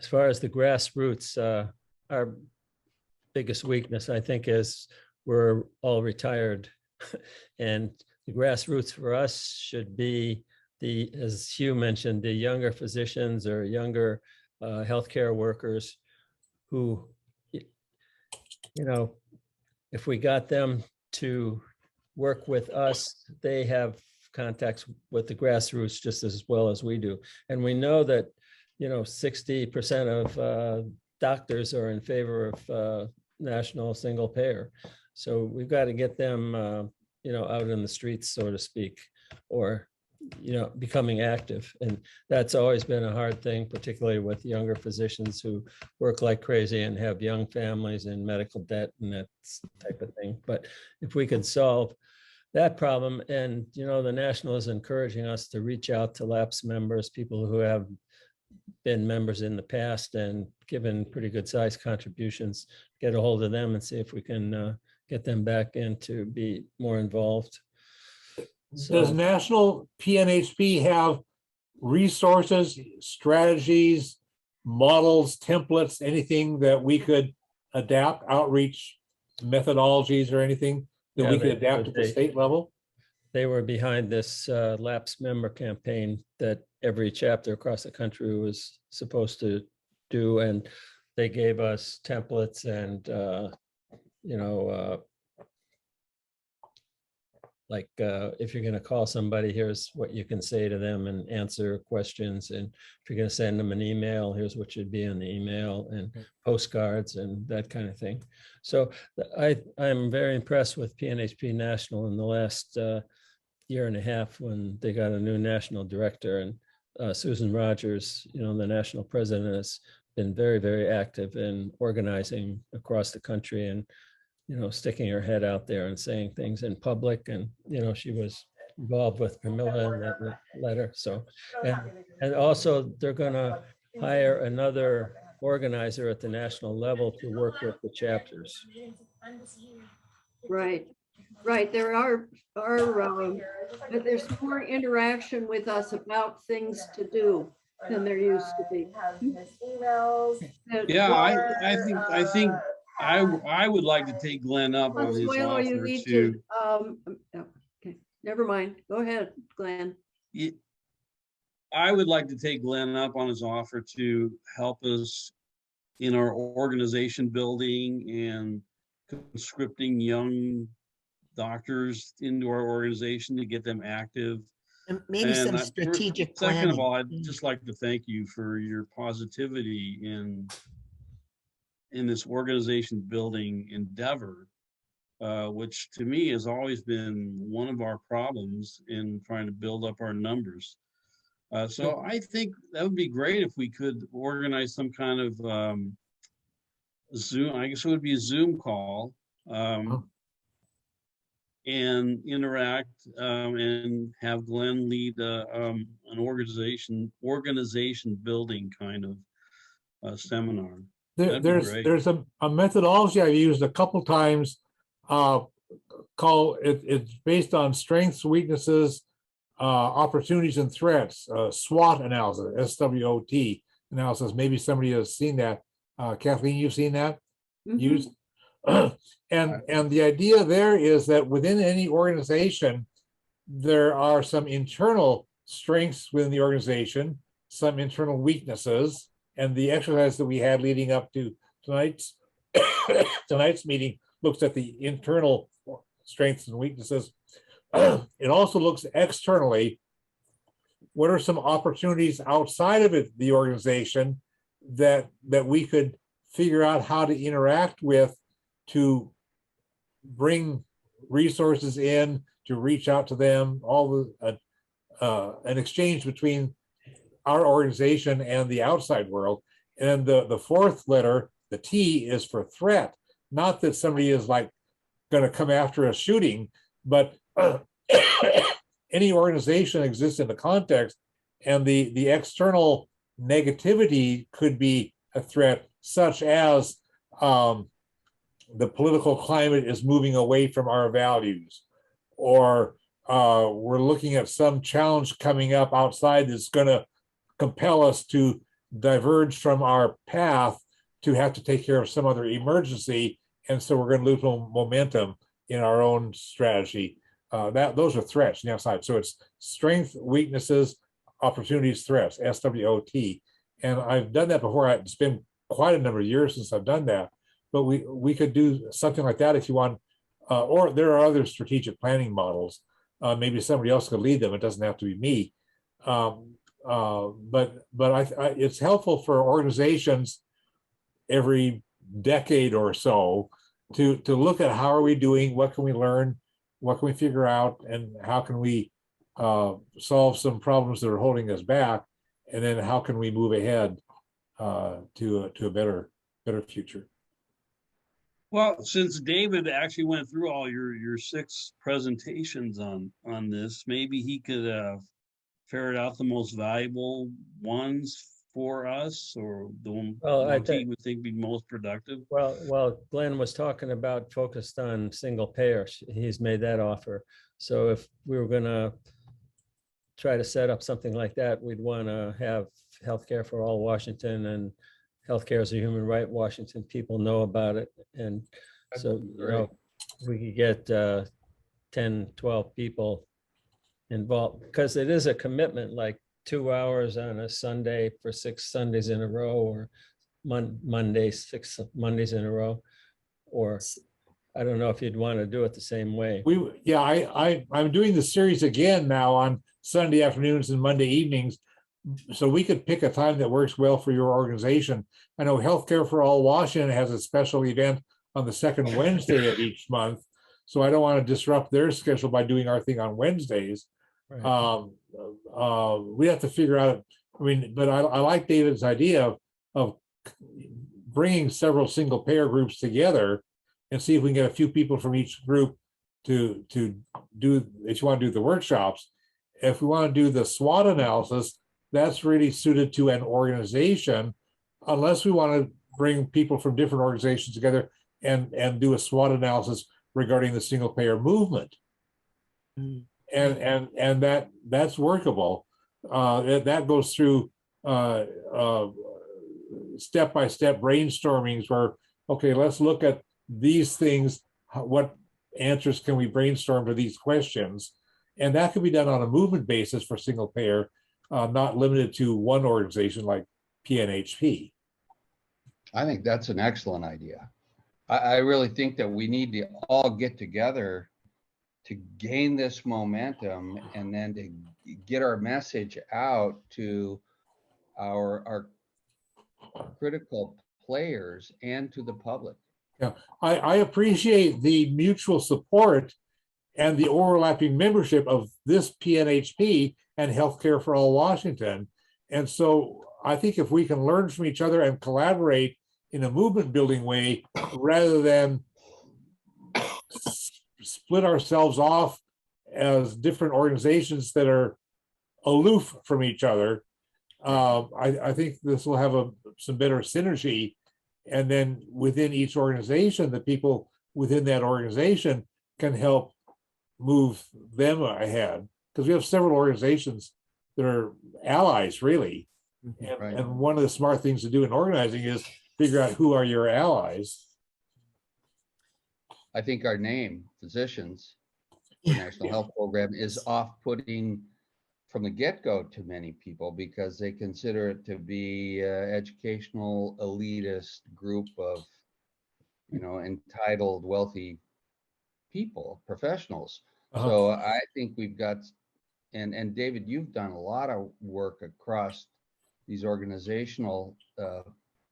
Speaker 2: far as the grassroots, our biggest weakness, I think, is we're all retired. And the grassroots for us should be the, as Hugh mentioned, the younger physicians or younger healthcare workers who, you know, if we got them to work with us, they have contacts with the grassroots just as well as we do. And we know that, 60% of doctors are in favor of national single payer. So we've got to get them, out in the streets, so to speak, or, becoming active. And that's always been a hard thing, particularly with younger physicians who work like crazy and have young families and medical debt and that type of thing. But if we could solve that problem, and, the National is encouraging us to reach out to lapsed members, people who have been members in the past and given pretty good sized contributions, get a hold of them and see if we can get them back in to be more involved.
Speaker 3: Does National PNHP have resources, strategies, models, templates, anything that we could adapt, outreach methodologies or anything that we could adapt at the state level?
Speaker 2: They were behind this lapsed member campaign that every chapter across the country was supposed to do. And they gave us templates and, if you're going to call somebody, here's what you can say to them and answer questions. And if you're going to send them an email, here's what should be in the email, and postcards and that kind of thing. So I'm very impressed with PNHP National in the last year and a half when they got a new national director. And Susan Rogers, the national president, has been very, very active in organizing across the country and sticking her head out there and saying things in public. And, she was involved with Camilla in that letter. So, and also they're going to hire another organizer at the national level to work with the chapters.
Speaker 1: Right. There's more interaction with us about things to do than there used to be.
Speaker 5: Yeah, I think I would like to take Glenn up on his
Speaker 1: Consuelo,
Speaker 5: offer
Speaker 1: you need
Speaker 5: to.
Speaker 1: Okay, never mind. Go ahead, Glenn.
Speaker 5: I would like to take Glenn up on his offer to help us in our organization building and conscripting young doctors into our organization to get them active.
Speaker 7: And maybe some strategic planning.
Speaker 5: Second of all, I'd just like to thank you for your positivity in this organization building endeavor, which to me has always been one of our problems in trying to build up our numbers. So I think that would be great if we could organize some kind of Zoom, I guess it would be a Zoom call, and interact and have Glenn lead an organization building kind of seminar.
Speaker 3: There's a methodology I've used a couple times it's based on strengths, weaknesses, opportunities and threats, SWOT analysis, SWOT analysis. Maybe somebody has seen that. Kathleen, you've seen that? Used? And the idea there is that within any organization, there are some internal strengths within the organization, some internal weaknesses, and the exercise that we had leading up to tonight's meeting looks at the internal strengths and weaknesses. It also looks externally. What are some opportunities outside of the organization that we could figure out how to interact with to bring resources in, to reach out to them, all the an exchange between our organization and the outside world. And the fourth letter, the T, is for threat. Not that somebody is like going to come after us shooting, but any organization exists in the context, and the external negativity could be a threat, such as the political climate is moving away from our values, or we're looking at some challenge coming up outside that's going to compel us to diverge from our path to have to take care of some other emergency. And so we're going to lose momentum in our own strategy. Those are threats on the outside. So it's strength, weaknesses, opportunities, threats, SWOT. And I've done that before. It's been quite a number of years since I've done that, but we could do something like that if you want, or there are other strategic planning models. Maybe somebody else could lead them. It doesn't have to be me. But it's helpful for organizations every decade or so to look at how are we doing, what can we learn, what can we figure out, and how can we solve some problems that are holding us back, and then how can we move ahead to a better future.
Speaker 5: Well, since David actually went through all your 6 presentations on this, maybe he could ferret out the most valuable ones for us, or the one he would think be most productive.
Speaker 2: Well, Glenn was talking about focused on single payer. He's made that offer. So if we were going to try to set up something like that, we'd want to have Healthcare for All Washington and Healthcare as a Human Right Washington people know about it. And so, we could get 10, 12 people involved, because it is a commitment, like 2 hours on a Sunday for 6 Sundays in a row, or Mondays, 6 Mondays in a row, or I don't know if you'd want to do it the same way.
Speaker 3: I'm doing the series again now on Sunday afternoons and Monday evenings. So we could pick a time that works well for your organization. I know Healthcare for All Washington has a special event on the second Wednesday of each month. So I don't want to disrupt their schedule by doing our thing on Wednesdays. Right. We have to figure out, but I like David's idea of bringing several single payer groups together and see if we can get a few people from each group to do, if you want to do the workshops. If we want to do the SWOT analysis, that's really suited to an organization, unless we want to bring people from different organizations together and do a SWOT analysis regarding the single payer movement. And that's workable. That goes through step-by-step brainstormings where, okay, let's look at these things. What answers can we brainstorm to these questions? And that can be done on a movement basis for single payer, not limited to one organization like PNHP.
Speaker 11: I think that's an excellent idea. I really think that we need to all get together to gain this momentum, and then to get our message out to our critical players and to the public.
Speaker 3: Yeah, I appreciate the mutual support and the overlapping membership of this PNHP and Healthcare for All Washington. And so I think if we can learn from each other and collaborate in a movement building way, rather than split ourselves off as different organizations that are aloof from each other, I think this will have some better synergy. And then within each organization, the people within that organization can help move them ahead, because we have several organizations that are allies, really. And one of the smart things to do in organizing is figure out who are your allies.
Speaker 11: I think our name, Physicians for National Health Program, is off-putting from the get-go to many people, because they consider it to be educational elitist group of, entitled, wealthy people, professionals. So I think we've got, and David, you've done a lot of work across these organizational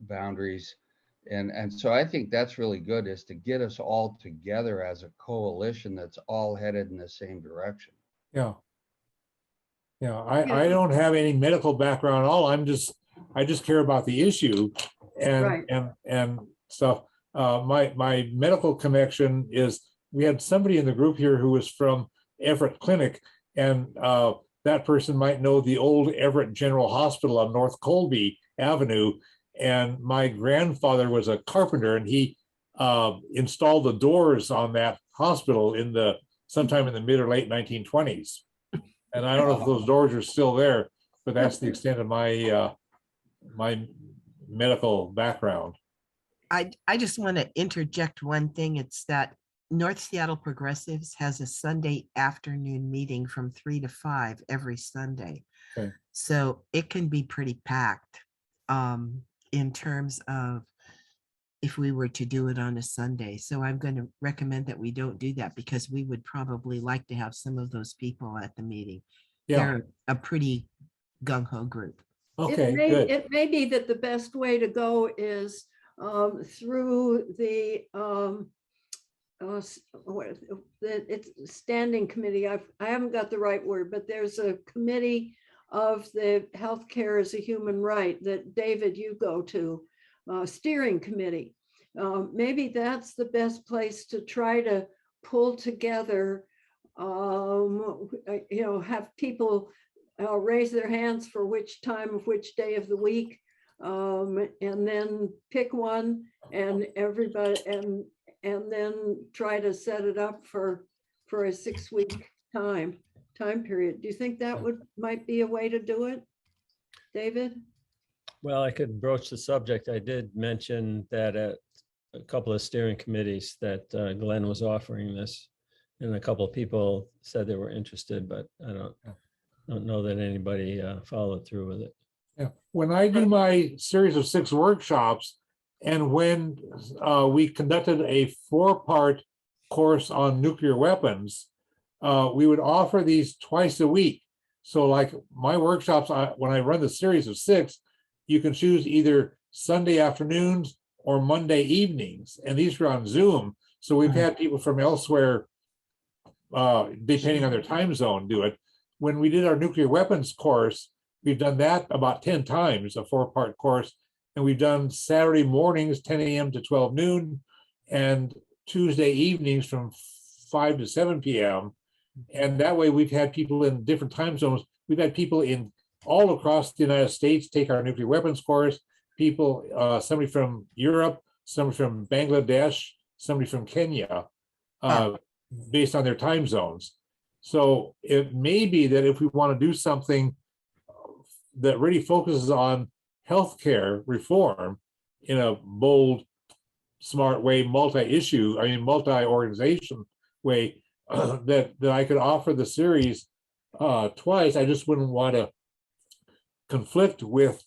Speaker 11: boundaries. And so I think that's really good, is to get us all together as a coalition that's all headed in the same direction.
Speaker 3: Yeah. I don't have any medical background at all. I just care about the issue and stuff. My medical connection is, we had somebody in the group here who was from Everett Clinic, and that person might know the old Everett General Hospital on North Colby Avenue. And my grandfather was a carpenter, and he installed the doors on that hospital in the sometime in the mid or late 1920s. And I don't know if those doors are still there, but that's the extent of my my medical background.
Speaker 7: I just want to interject one thing. It's that North Seattle Progressives has a Sunday afternoon meeting from 3 to 5 every Sunday.
Speaker 3: Okay.
Speaker 7: So it can be pretty packed in terms of if we were to do it on a Sunday. So I'm going to recommend that we don't do that because we would probably like to have some of those people at the meeting.
Speaker 3: Yeah.
Speaker 7: They're a pretty gung-ho group.
Speaker 3: Okay, good.
Speaker 1: It may be that the best way to go is through the it's standing committee. I haven't got the right word, but there's a committee of the healthcare as a human right that David, you go to, steering committee. Maybe that's the best place to try to pull together, have people raise their hands for which time of which day of the week, and then pick one and everybody and then try to set it up for a 6-week time period. Do you think that might be a way to do it, David?
Speaker 2: Well, I could broach the subject. I did mention that at a couple of steering committees that Glenn was offering this, and a couple of people said they were interested, but I don't know that anybody followed through with it.
Speaker 3: Yeah. When I do my series of 6 workshops, and when we conducted a 4-part course on nuclear weapons, we would offer these twice a week. So like my workshops, when I run the series of 6, you can choose either Sunday afternoons or Monday evenings, and these are on Zoom. So we've had people from elsewhere, depending on their time zone, do it. When we did our nuclear weapons course, we've done that about 10 times, a 4-part course. And we've done Saturday mornings, 10 a.m. to 12 noon, and Tuesday evenings from 5 to 7 p.m. And that way we've had people in different time zones. We've had people in all across the United States take our nuclear weapons course, people, somebody from Europe, somebody from Bangladesh, somebody from Kenya, based on their time zones. So it may be that if we want to do something that really focuses on healthcare reform in a bold, smart way, multi-organization way, that I could offer the series twice. I just wouldn't want to conflict with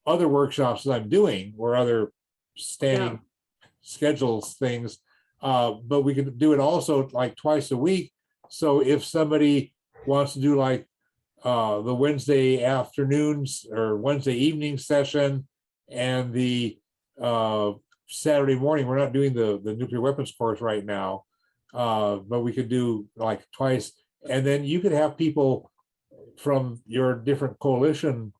Speaker 3: other workshops that I'm doing or other standing schedules things. But we could do it also like twice a week. So if somebody wants to do like the Wednesday afternoons or Wednesday evening session and the Saturday morning, we're not doing the nuclear weapons course right now, but we could do like twice. And then you could have people from your different coalition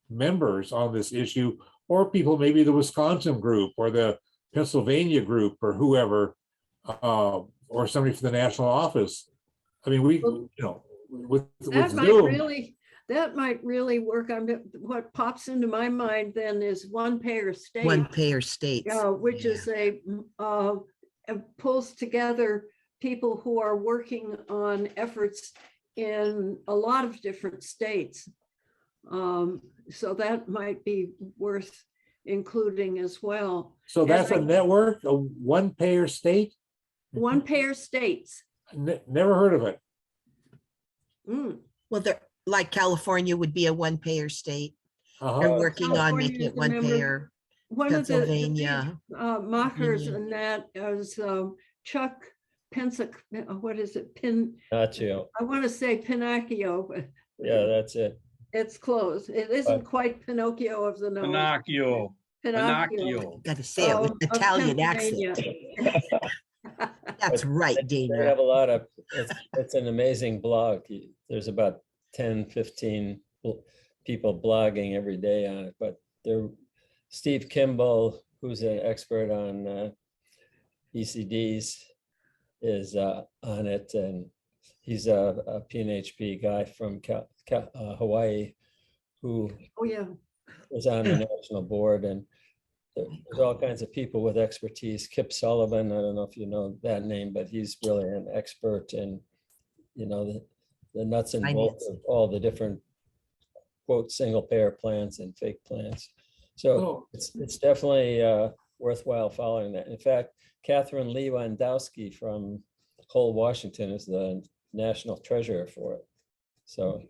Speaker 3: members on this issue, or people, maybe the Wisconsin group or the Pennsylvania group or whoever, or somebody from the national office. I mean, we, with Zoom,
Speaker 1: that might really work. What pops into my mind then is one-payer state.
Speaker 7: One-payer states.
Speaker 1: Which is pulls together people who are working on efforts in a lot of different states. So that might be worth including as well.
Speaker 3: So that's a network, a one-payer state?
Speaker 1: One-payer states.
Speaker 3: Never heard of it.
Speaker 7: Well, they're like California would be a one-payer state. They're working on making it one-payer. Pennsylvania.
Speaker 1: Mockers and that is Chuck what is it?
Speaker 2: Pinocchio.
Speaker 1: I want to say Pinocchio, but
Speaker 2: yeah, that's it.
Speaker 1: It's close. It isn't quite Pinocchio of the nose.
Speaker 5: Pinocchio.
Speaker 7: Got to say it with Italian accent. That's right, Dana.
Speaker 2: They have a lot of, it's an amazing blog. There's about 10, 15 people blogging every day on it, but Steve Kimball, who's an expert on ECDs, is on it, and he's a PNHP guy from Hawaii who was on the national board, and there's all kinds of people with expertise. Kip Sullivan, I don't know if you know that name, but he's really an expert in, you know, the nuts and bolts of all the different quote single payer plans and fake plans. So it's definitely worthwhile following that. In fact, Catherine Lewandowski from Whole Washington is the national treasurer for it. So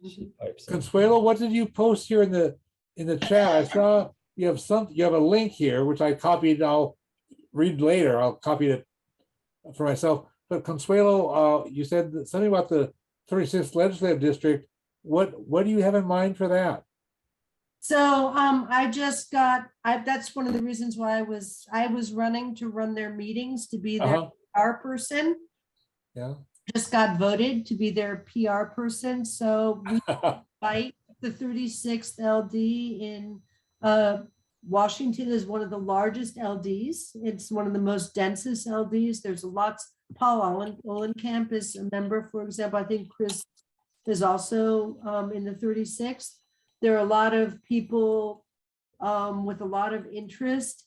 Speaker 2: she pipes in.
Speaker 3: Consuelo, what did you post here in the chat? I saw you have a link here, which I copied. I'll read later. I'll copy it for myself. But Consuelo, you said something about the 36th legislative district. What do you have in mind for that?
Speaker 4: So I just got, that's one of the reasons why I was running to run their meetings, to be their PR person.
Speaker 3: Yeah.
Speaker 4: Just got voted to be their PR person. So we invite the 36th LD in Washington is one of the largest LDs. It's one of the most densest LDs. There's lots. Paul Olenkamp is a member, for example. I think Chris is also in the 36th. There are a lot of people with a lot of interest.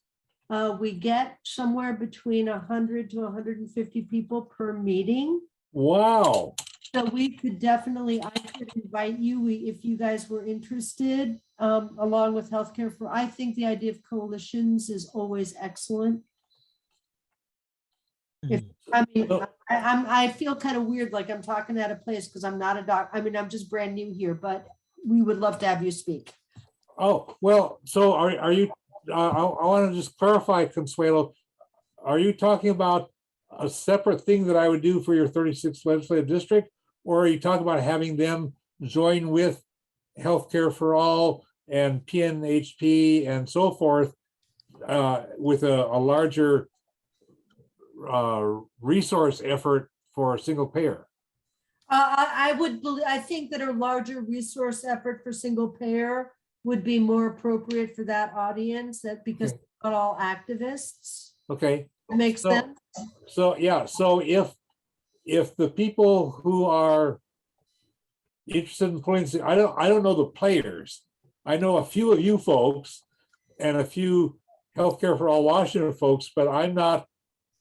Speaker 4: We get somewhere between 100 to 150 people per meeting.
Speaker 3: Wow.
Speaker 4: So we could definitely, I could invite you if you guys were interested, along with Healthcare for. I think the idea of coalitions is always excellent. I feel kind of weird, like I'm talking at a place because I'm not a doc. I mean, I'm just brand new here, but we would love to have you speak.
Speaker 3: Oh, well, so are you, I want to just clarify, Consuelo, are you talking about a separate thing that I would do for your 36th legislative district? Or are you talking about having them join with Healthcare for All and PNHP and so forth with a larger resource effort for single payer?
Speaker 4: I think that a larger resource effort for single payer would be more appropriate for that audience, that because not all activists.
Speaker 3: Okay.
Speaker 4: It makes sense.
Speaker 3: So yeah, so if the people who are interested in putting, I don't know the players. I know a few of you folks and a few Healthcare for All Washington folks, but I'm not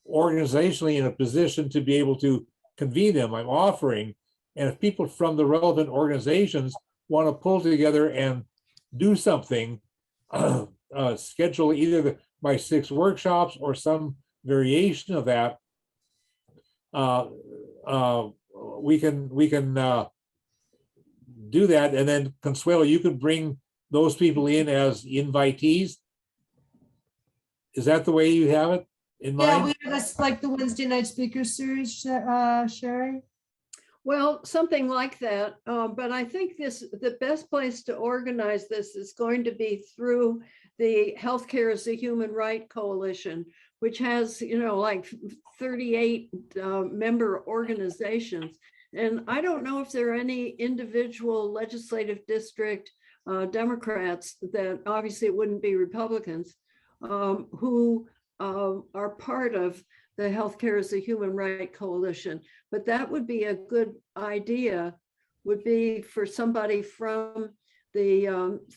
Speaker 3: organizationally in a position to be able to convene them. I'm offering, and if people from the relevant organizations want to pull together and do something, schedule either my 6 workshops or some variation of that, we can do that. And then Consuelo, you can bring those people in as invitees. Is that the way you have it in mind?
Speaker 4: Yeah, we have this like the Wednesday night speaker series, Sherry.
Speaker 1: Well, something like that. But I think the best place to organize this is going to be through the Healthcare as a Human Right Coalition, which has, like 38 member organizations. And I don't know if there are any individual legislative district Democrats, that obviously it wouldn't be Republicans, who are part of the Healthcare as a Human Right Coalition. But that would be a good idea, would be for somebody from the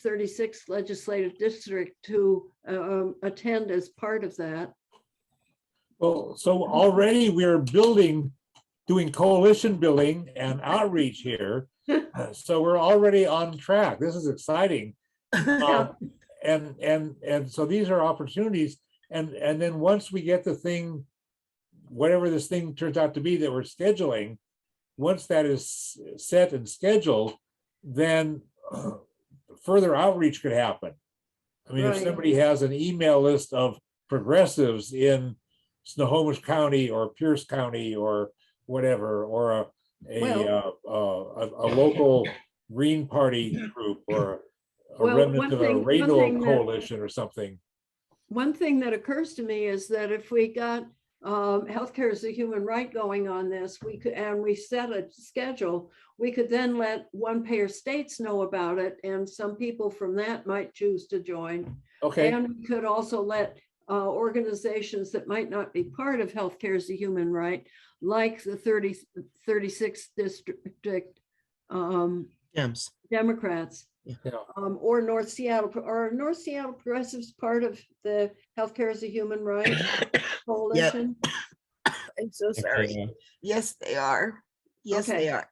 Speaker 1: 36th legislative district to attend as part of that.
Speaker 3: Well, so already we're doing coalition building and outreach here. So we're already on track. This is exciting. And so these are opportunities. And then once we get the thing, whatever this thing turns out to be that we're scheduling, once that is set and scheduled, then further outreach could happen. I mean, if somebody has an email list of progressives in Snohomish County or Pierce County or whatever, or a local Green Party group or a remnant of a radio coalition or something.
Speaker 1: One thing that occurs to me is that if we got Healthcare as a Human Right going on this, we set a schedule, we could then let one-payer states know about it, and some people from that might choose to join.
Speaker 3: Okay.
Speaker 1: And we could also let organizations that might not be part of Healthcare as a Human Right, like the 36th district Democrats, or North Seattle, or North Seattle Progressives part of the Healthcare as a Human Right Coalition?
Speaker 7: I'm so sorry. Yes, they are. Yes,
Speaker 1: Okay.
Speaker 7: they are.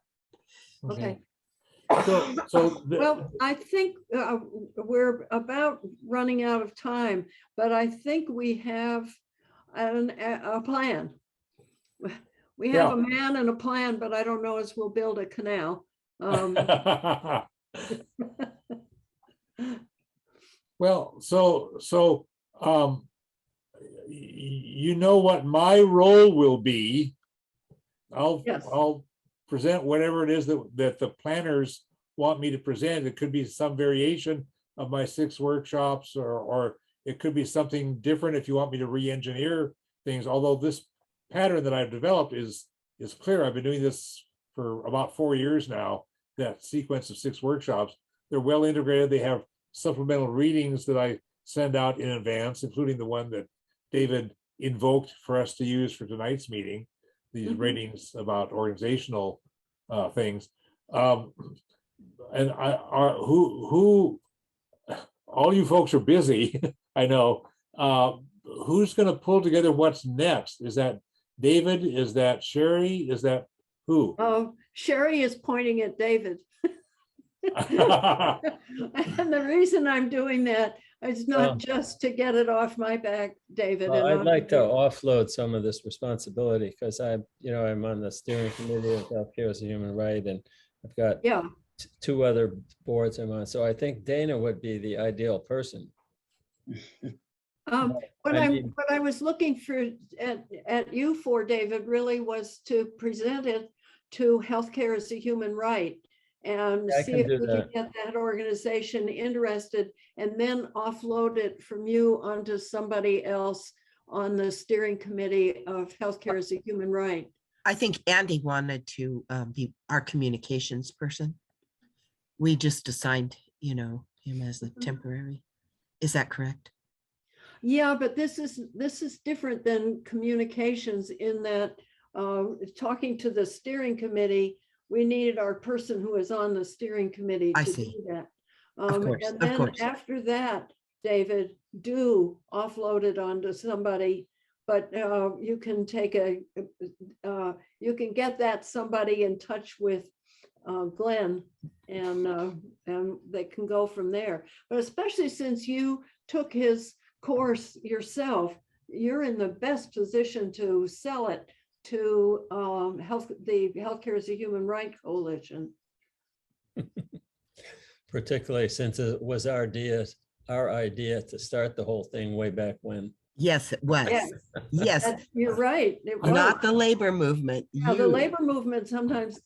Speaker 1: Okay.
Speaker 3: So
Speaker 1: Well, I think we're about running out of time, but I think we have a plan. We have a man and a plan, but I don't know as we'll build a canal.
Speaker 3: Well, you know what my role will be. I'll present whatever it is that the planners want me to present. It could be some variation of my 6 workshops, or it could be something different if you want me to re-engineer things. Although this pattern that I've developed is clear. I've been doing this for about 4 years now, that sequence of 6 workshops. They're well integrated. They have supplemental readings that I send out in advance, including the one that David invoked for us to use for tonight's meeting, these ratings about organizational things. And who all you folks are busy, I know. Who's going to pull together what's next? Is that David? Is that Sherry? Is that who?
Speaker 1: Oh, Sherry is pointing at David. And the reason I'm doing that is not just to get it off my back, David.
Speaker 2: Well,
Speaker 1: and
Speaker 2: I'd like to offload some of this responsibility because I'm on the steering committee of Healthcare as a Human Right, and I've got 2 other boards I'm on. So I think Dana would be the ideal person.
Speaker 1: What I was looking for at you for, David, really was to present it to Healthcare as a Human Right and see if we can get that organization interested, and then offload it from you onto somebody else on the steering committee of Healthcare as a Human Right.
Speaker 7: I think Andy wanted to be our communications person. We just assigned, him as a temporary. Is that correct?
Speaker 1: Yeah, but this is different than communications in that talking to the steering committee, we needed our person who is on the steering committee to do that. And then after that, David, do offload it onto somebody, but you can you can get that somebody in touch with Glen, and they can go from there. But especially since you took his course yourself, you're in the best position to sell it to the Healthcare as a Human Right Coalition.
Speaker 2: Particularly since it was our idea to start the whole thing way back when.
Speaker 7: Yes, it was. Yes.
Speaker 1: You're right. It was.
Speaker 7: Not the labor movement.
Speaker 1: Yeah, the labor movement sometimes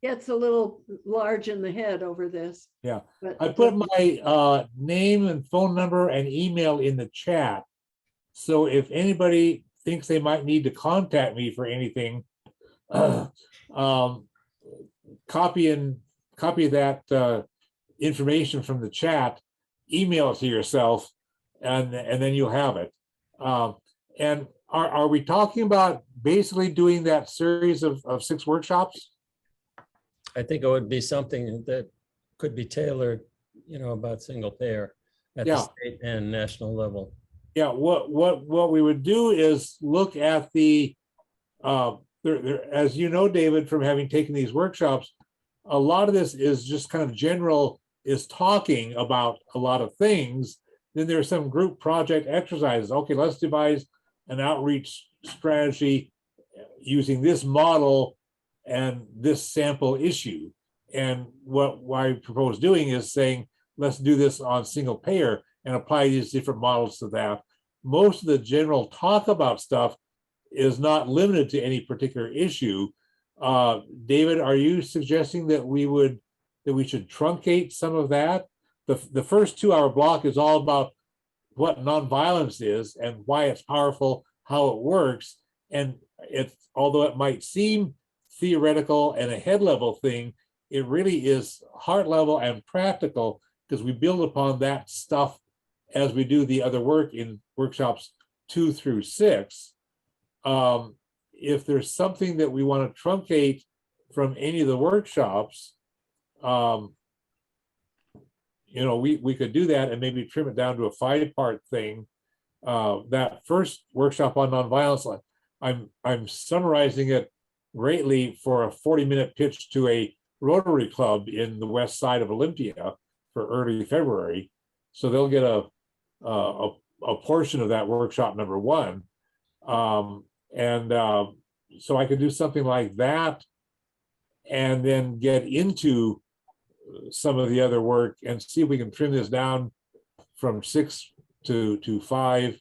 Speaker 1: gets a little large in the head over this.
Speaker 3: Yeah,
Speaker 1: but
Speaker 3: I put my name and phone number and email in the chat. So if anybody thinks they might need to contact me for anything, copy that information from the chat, email it to yourself, and then you'll have it. And are we talking about basically doing that series of 6 workshops?
Speaker 2: I think it would be something that could be tailored, about single payer at the state and national level.
Speaker 3: Yeah, what we would do is look at the, as you know, David, from having taken these workshops, a lot of this is just kind of general, is talking about a lot of things. Then there are some group project exercises. Okay, let's devise an outreach strategy using this model and this sample issue. And what I propose doing is saying, let's do this on single payer and apply these different models to that. Most of the general talk about stuff is not limited to any particular issue. David, are you suggesting that we should truncate some of that? The first 2-hour block is all about what nonviolence is and why it's powerful, how it works. And although it might seem theoretical and a head level thing, it really is heart level and practical, because we build upon that stuff as we do the other work in workshops 2 through 6. If there's something that we want to truncate from any of the workshops, we could do that and maybe trim it down to a 5-part thing. That first workshop on nonviolence, I'm summarizing it greatly for a 40-minute pitch to a Rotary Club in the west side of Olympia for early February. So they'll get a portion of that workshop number 1. So I could do something like that and then get into some of the other work and see if we can trim this down from 6 to 5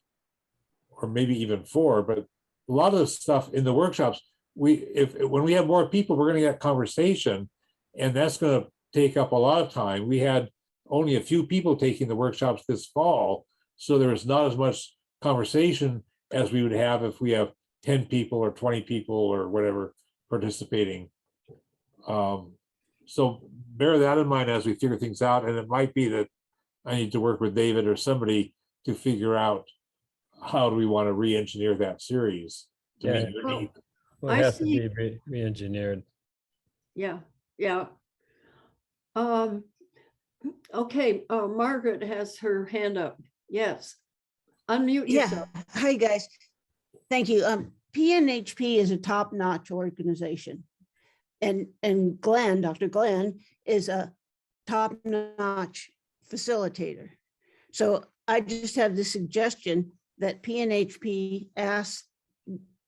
Speaker 3: or maybe even 4. But a lot of the stuff in the workshops, when we have more people, we're going to get conversation, and that's going to take up a lot of time. We had only a few people taking the workshops this fall, so there was not as much conversation as we would have if we have 10 people or 20 people or whatever participating. So bear that in mind as we figure things out. And it might be that I need to work with David or somebody to figure out how do we want to re-engineer that series to meet your need.
Speaker 2: Will have to be re-engineered.
Speaker 1: Yeah. Okay, Margaret has her hand up. Yes. Unmute yourself.
Speaker 13: Yeah. Hi, guys. Thank you. PNHP is a top-notch organization. And Glenn, Dr. Glenn, is a top-notch facilitator. So I just have the suggestion that PNHP ask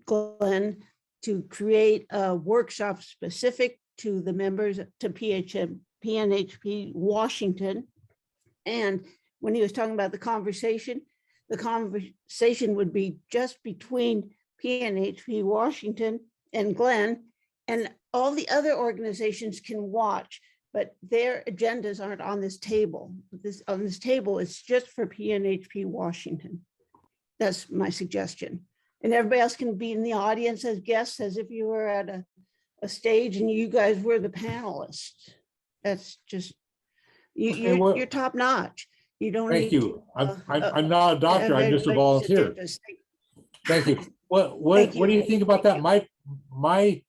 Speaker 13: Glenn to create a workshop specific to the members to PNHP Washington. And when he was talking about the conversation would be just between PNHP Washington and Glenn, and all the other organizations can watch, but their agendas aren't on this table. On this table, it's just for PNHP Washington. That's my suggestion. And everybody else can be in the audience as guests, as if you were at a stage and you guys were the panelists. That's just, you're top notch. You don't
Speaker 3: Thank
Speaker 13: need
Speaker 3: you.
Speaker 13: to,
Speaker 3: I'm not a doctor. I'm just a volunteer. Thank you. What do you think about that? My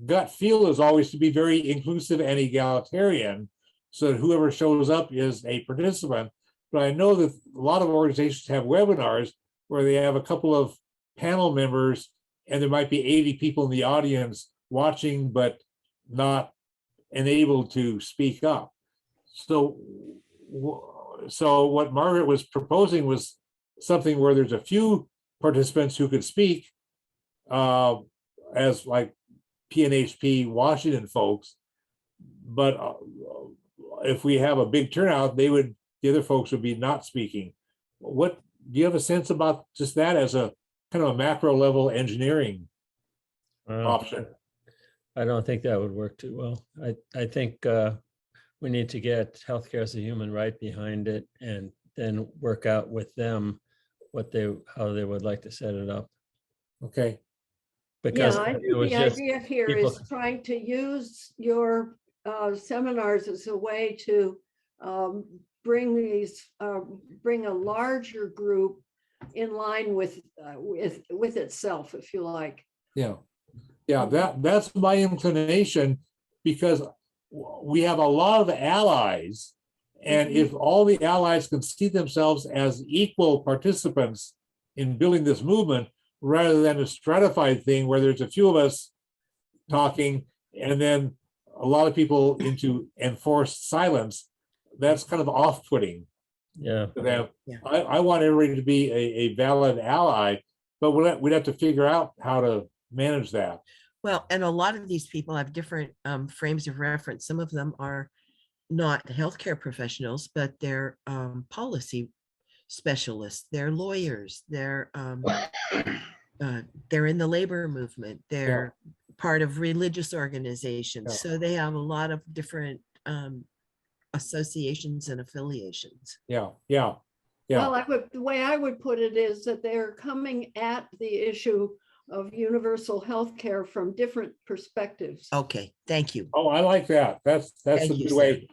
Speaker 3: gut feel is always to be very inclusive and egalitarian, so that whoever shows up is a participant. But I know that a lot of organizations have webinars where they have a couple of panel members and there might be 80 people in the audience watching, but not enabled to speak up. So what Margaret was proposing was something where there's a few participants who could speak as like PNHP Washington folks, but if we have a big turnout, the other folks would be not speaking. What do you have a sense about just that as a kind of a macro level engineering option?
Speaker 2: I don't think that would work too well. I think we need to get healthcare as a human right behind it, and then work out with them how they would like to set it up.
Speaker 3: Okay.
Speaker 2: Because
Speaker 1: yeah, I think the idea here is trying to use your seminars as a way to bring a larger group in line with itself, if you like.
Speaker 3: Yeah, that's my inclination, because we have a lot of allies, and if all the allies can see themselves as equal participants in building this movement, rather than a stratified thing where there's a few of us talking and then a lot of people into enforced silence, that's kind of off-putting.
Speaker 2: Yeah.
Speaker 3: I want everybody to be a valid ally, but we'd have to figure out how to manage that.
Speaker 7: Well, and a lot of these people have different frames of reference. Some of them are not healthcare professionals, but they're policy specialists, they're lawyers, they're in the labor movement, they're part of religious organizations. So they have a lot of different associations and affiliations.
Speaker 3: Yeah.
Speaker 1: Well, the way I would put it is that they're coming at the issue of universal health care from different perspectives.
Speaker 7: Okay, thank you.
Speaker 3: Oh, I like that. That's a good way.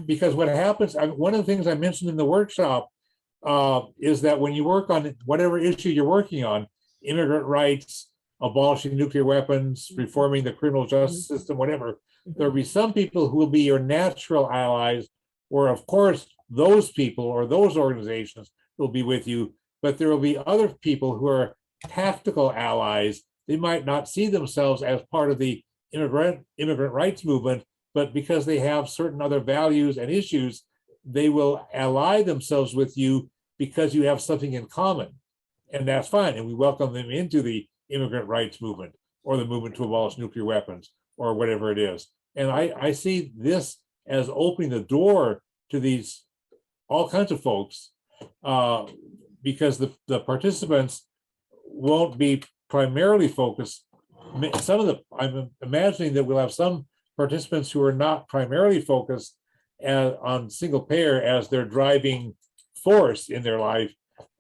Speaker 3: Because what happens, one of the things I mentioned in the workshop is that when you work on whatever issue you're working on, immigrant rights, abolishing nuclear weapons, reforming the criminal justice system, whatever, there'll be some people who will be your natural allies where of course those people or those organizations will be with you, but there will be other people who are tactical allies. They might not see themselves as part of the immigrant rights movement, but because they have certain other values and issues, they will ally themselves with you because you have something in common. And that's fine. And we welcome them into the immigrant rights movement or the movement to abolish nuclear weapons or whatever it is. And I see this as opening the door to these all kinds of folks because the participants won't be primarily focused. Some of I'm imagining that we'll have some participants who are not primarily focused on single payer as their driving force in their life,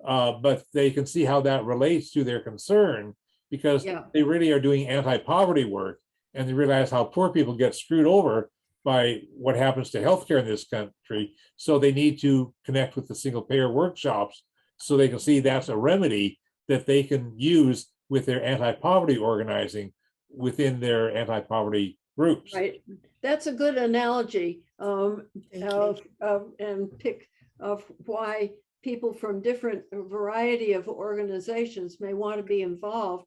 Speaker 3: but they can see how that relates to their concern because they really are doing anti-poverty work, and they realize how poor people get screwed over by what happens to healthcare in this country. So they need to connect with the single payer workshops so they can see that's a remedy that they can use with their anti-poverty organizing within their anti-poverty groups.
Speaker 1: Right. That's a good analogy and pick of why people from different variety of organizations may want to be involved,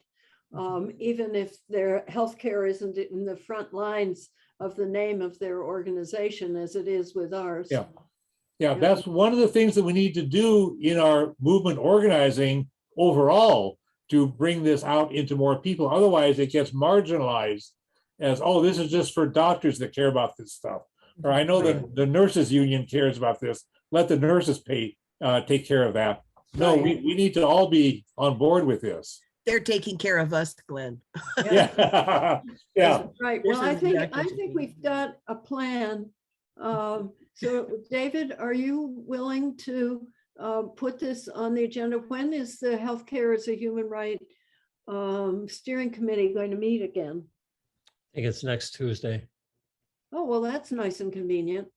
Speaker 1: even if their healthcare isn't in the front lines of the name of their organization as it is with ours.
Speaker 3: Yeah, that's one of the things that we need to do in our movement organizing overall to bring this out into more people. Otherwise, it gets marginalized as, oh, this is just for doctors that care about this stuff. Or I know that the nurses union cares about this. Let the nurses take care of that. No, we need to all be on board with this.
Speaker 7: They're taking care of us, Glenn.
Speaker 3: Yeah. Yeah.
Speaker 1: Right. Well, I think we've got a plan. So David, are you willing to put this on the agenda? When is the Healthcare as a Human Right Steering Committee going to meet again?
Speaker 2: I think it's next Tuesday.
Speaker 1: Oh, well, that's nice and convenient.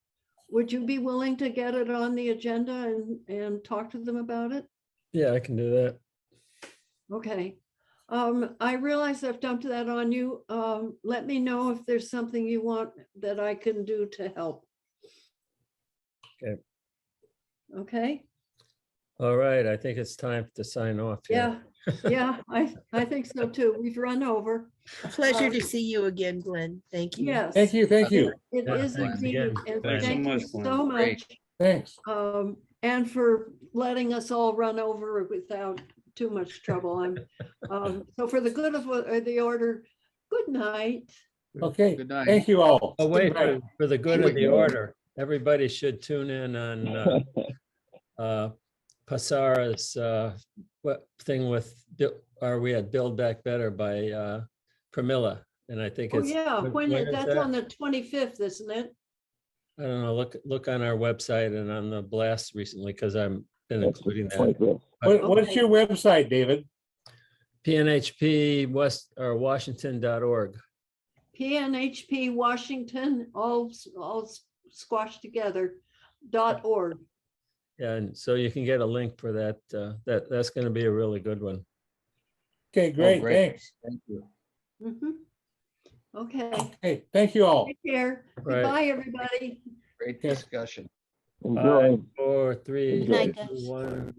Speaker 1: Would you be willing to get it on the agenda and talk to them about it?
Speaker 2: Yeah, I can do that.
Speaker 1: Okay. I realize I've dumped that on you. Let me know if there's something you want that I can do to help.
Speaker 2: Okay.
Speaker 1: Okay.
Speaker 2: All right. I think it's time to sign off here.
Speaker 1: Yeah, I think so too. We've run over.
Speaker 7: A pleasure to see you again, Glenn. Thank you.
Speaker 1: Yes.
Speaker 3: Thank you. Thank you.
Speaker 1: It
Speaker 2: Yeah,
Speaker 1: is
Speaker 2: thanks
Speaker 1: indeed.
Speaker 2: again.
Speaker 1: And
Speaker 5: Thanks so
Speaker 1: thank you
Speaker 5: much,
Speaker 1: so
Speaker 5: Glenn.
Speaker 1: much.
Speaker 3: Thanks.
Speaker 1: And for letting us all run over without too much trouble. So for the good of the order, good night.
Speaker 3: Okay.
Speaker 11: Good night.
Speaker 3: Thank you all.
Speaker 2: Oh, wait,
Speaker 3: Good night.
Speaker 2: for the good of the order, everybody should tune in on Pasara's thing with, are we at Build Back Better by Pramila. And I think
Speaker 1: Oh,
Speaker 2: it's.
Speaker 1: yeah,
Speaker 2: when is
Speaker 1: that's
Speaker 2: that?
Speaker 1: on the 25th, isn't it?
Speaker 2: I don't know, look on our website and on the blast recently, because I've been including that.
Speaker 3: What's your website, David?
Speaker 2: PNHP Washington.org.
Speaker 1: PNHP Washington, all squashed together, .org.
Speaker 2: Yeah, and so you can get a link for that. That's going to be a really good one.
Speaker 3: Okay, great. Thanks.
Speaker 11: Thank you.
Speaker 1: Okay.
Speaker 3: Hey, thank you all.
Speaker 1: Take care.
Speaker 2: Right.
Speaker 1: Goodbye, everybody.
Speaker 11: Great discussion.
Speaker 2: 5, 4, 3,
Speaker 13: Good night,
Speaker 2: 2,
Speaker 13: guys.
Speaker 2: 1.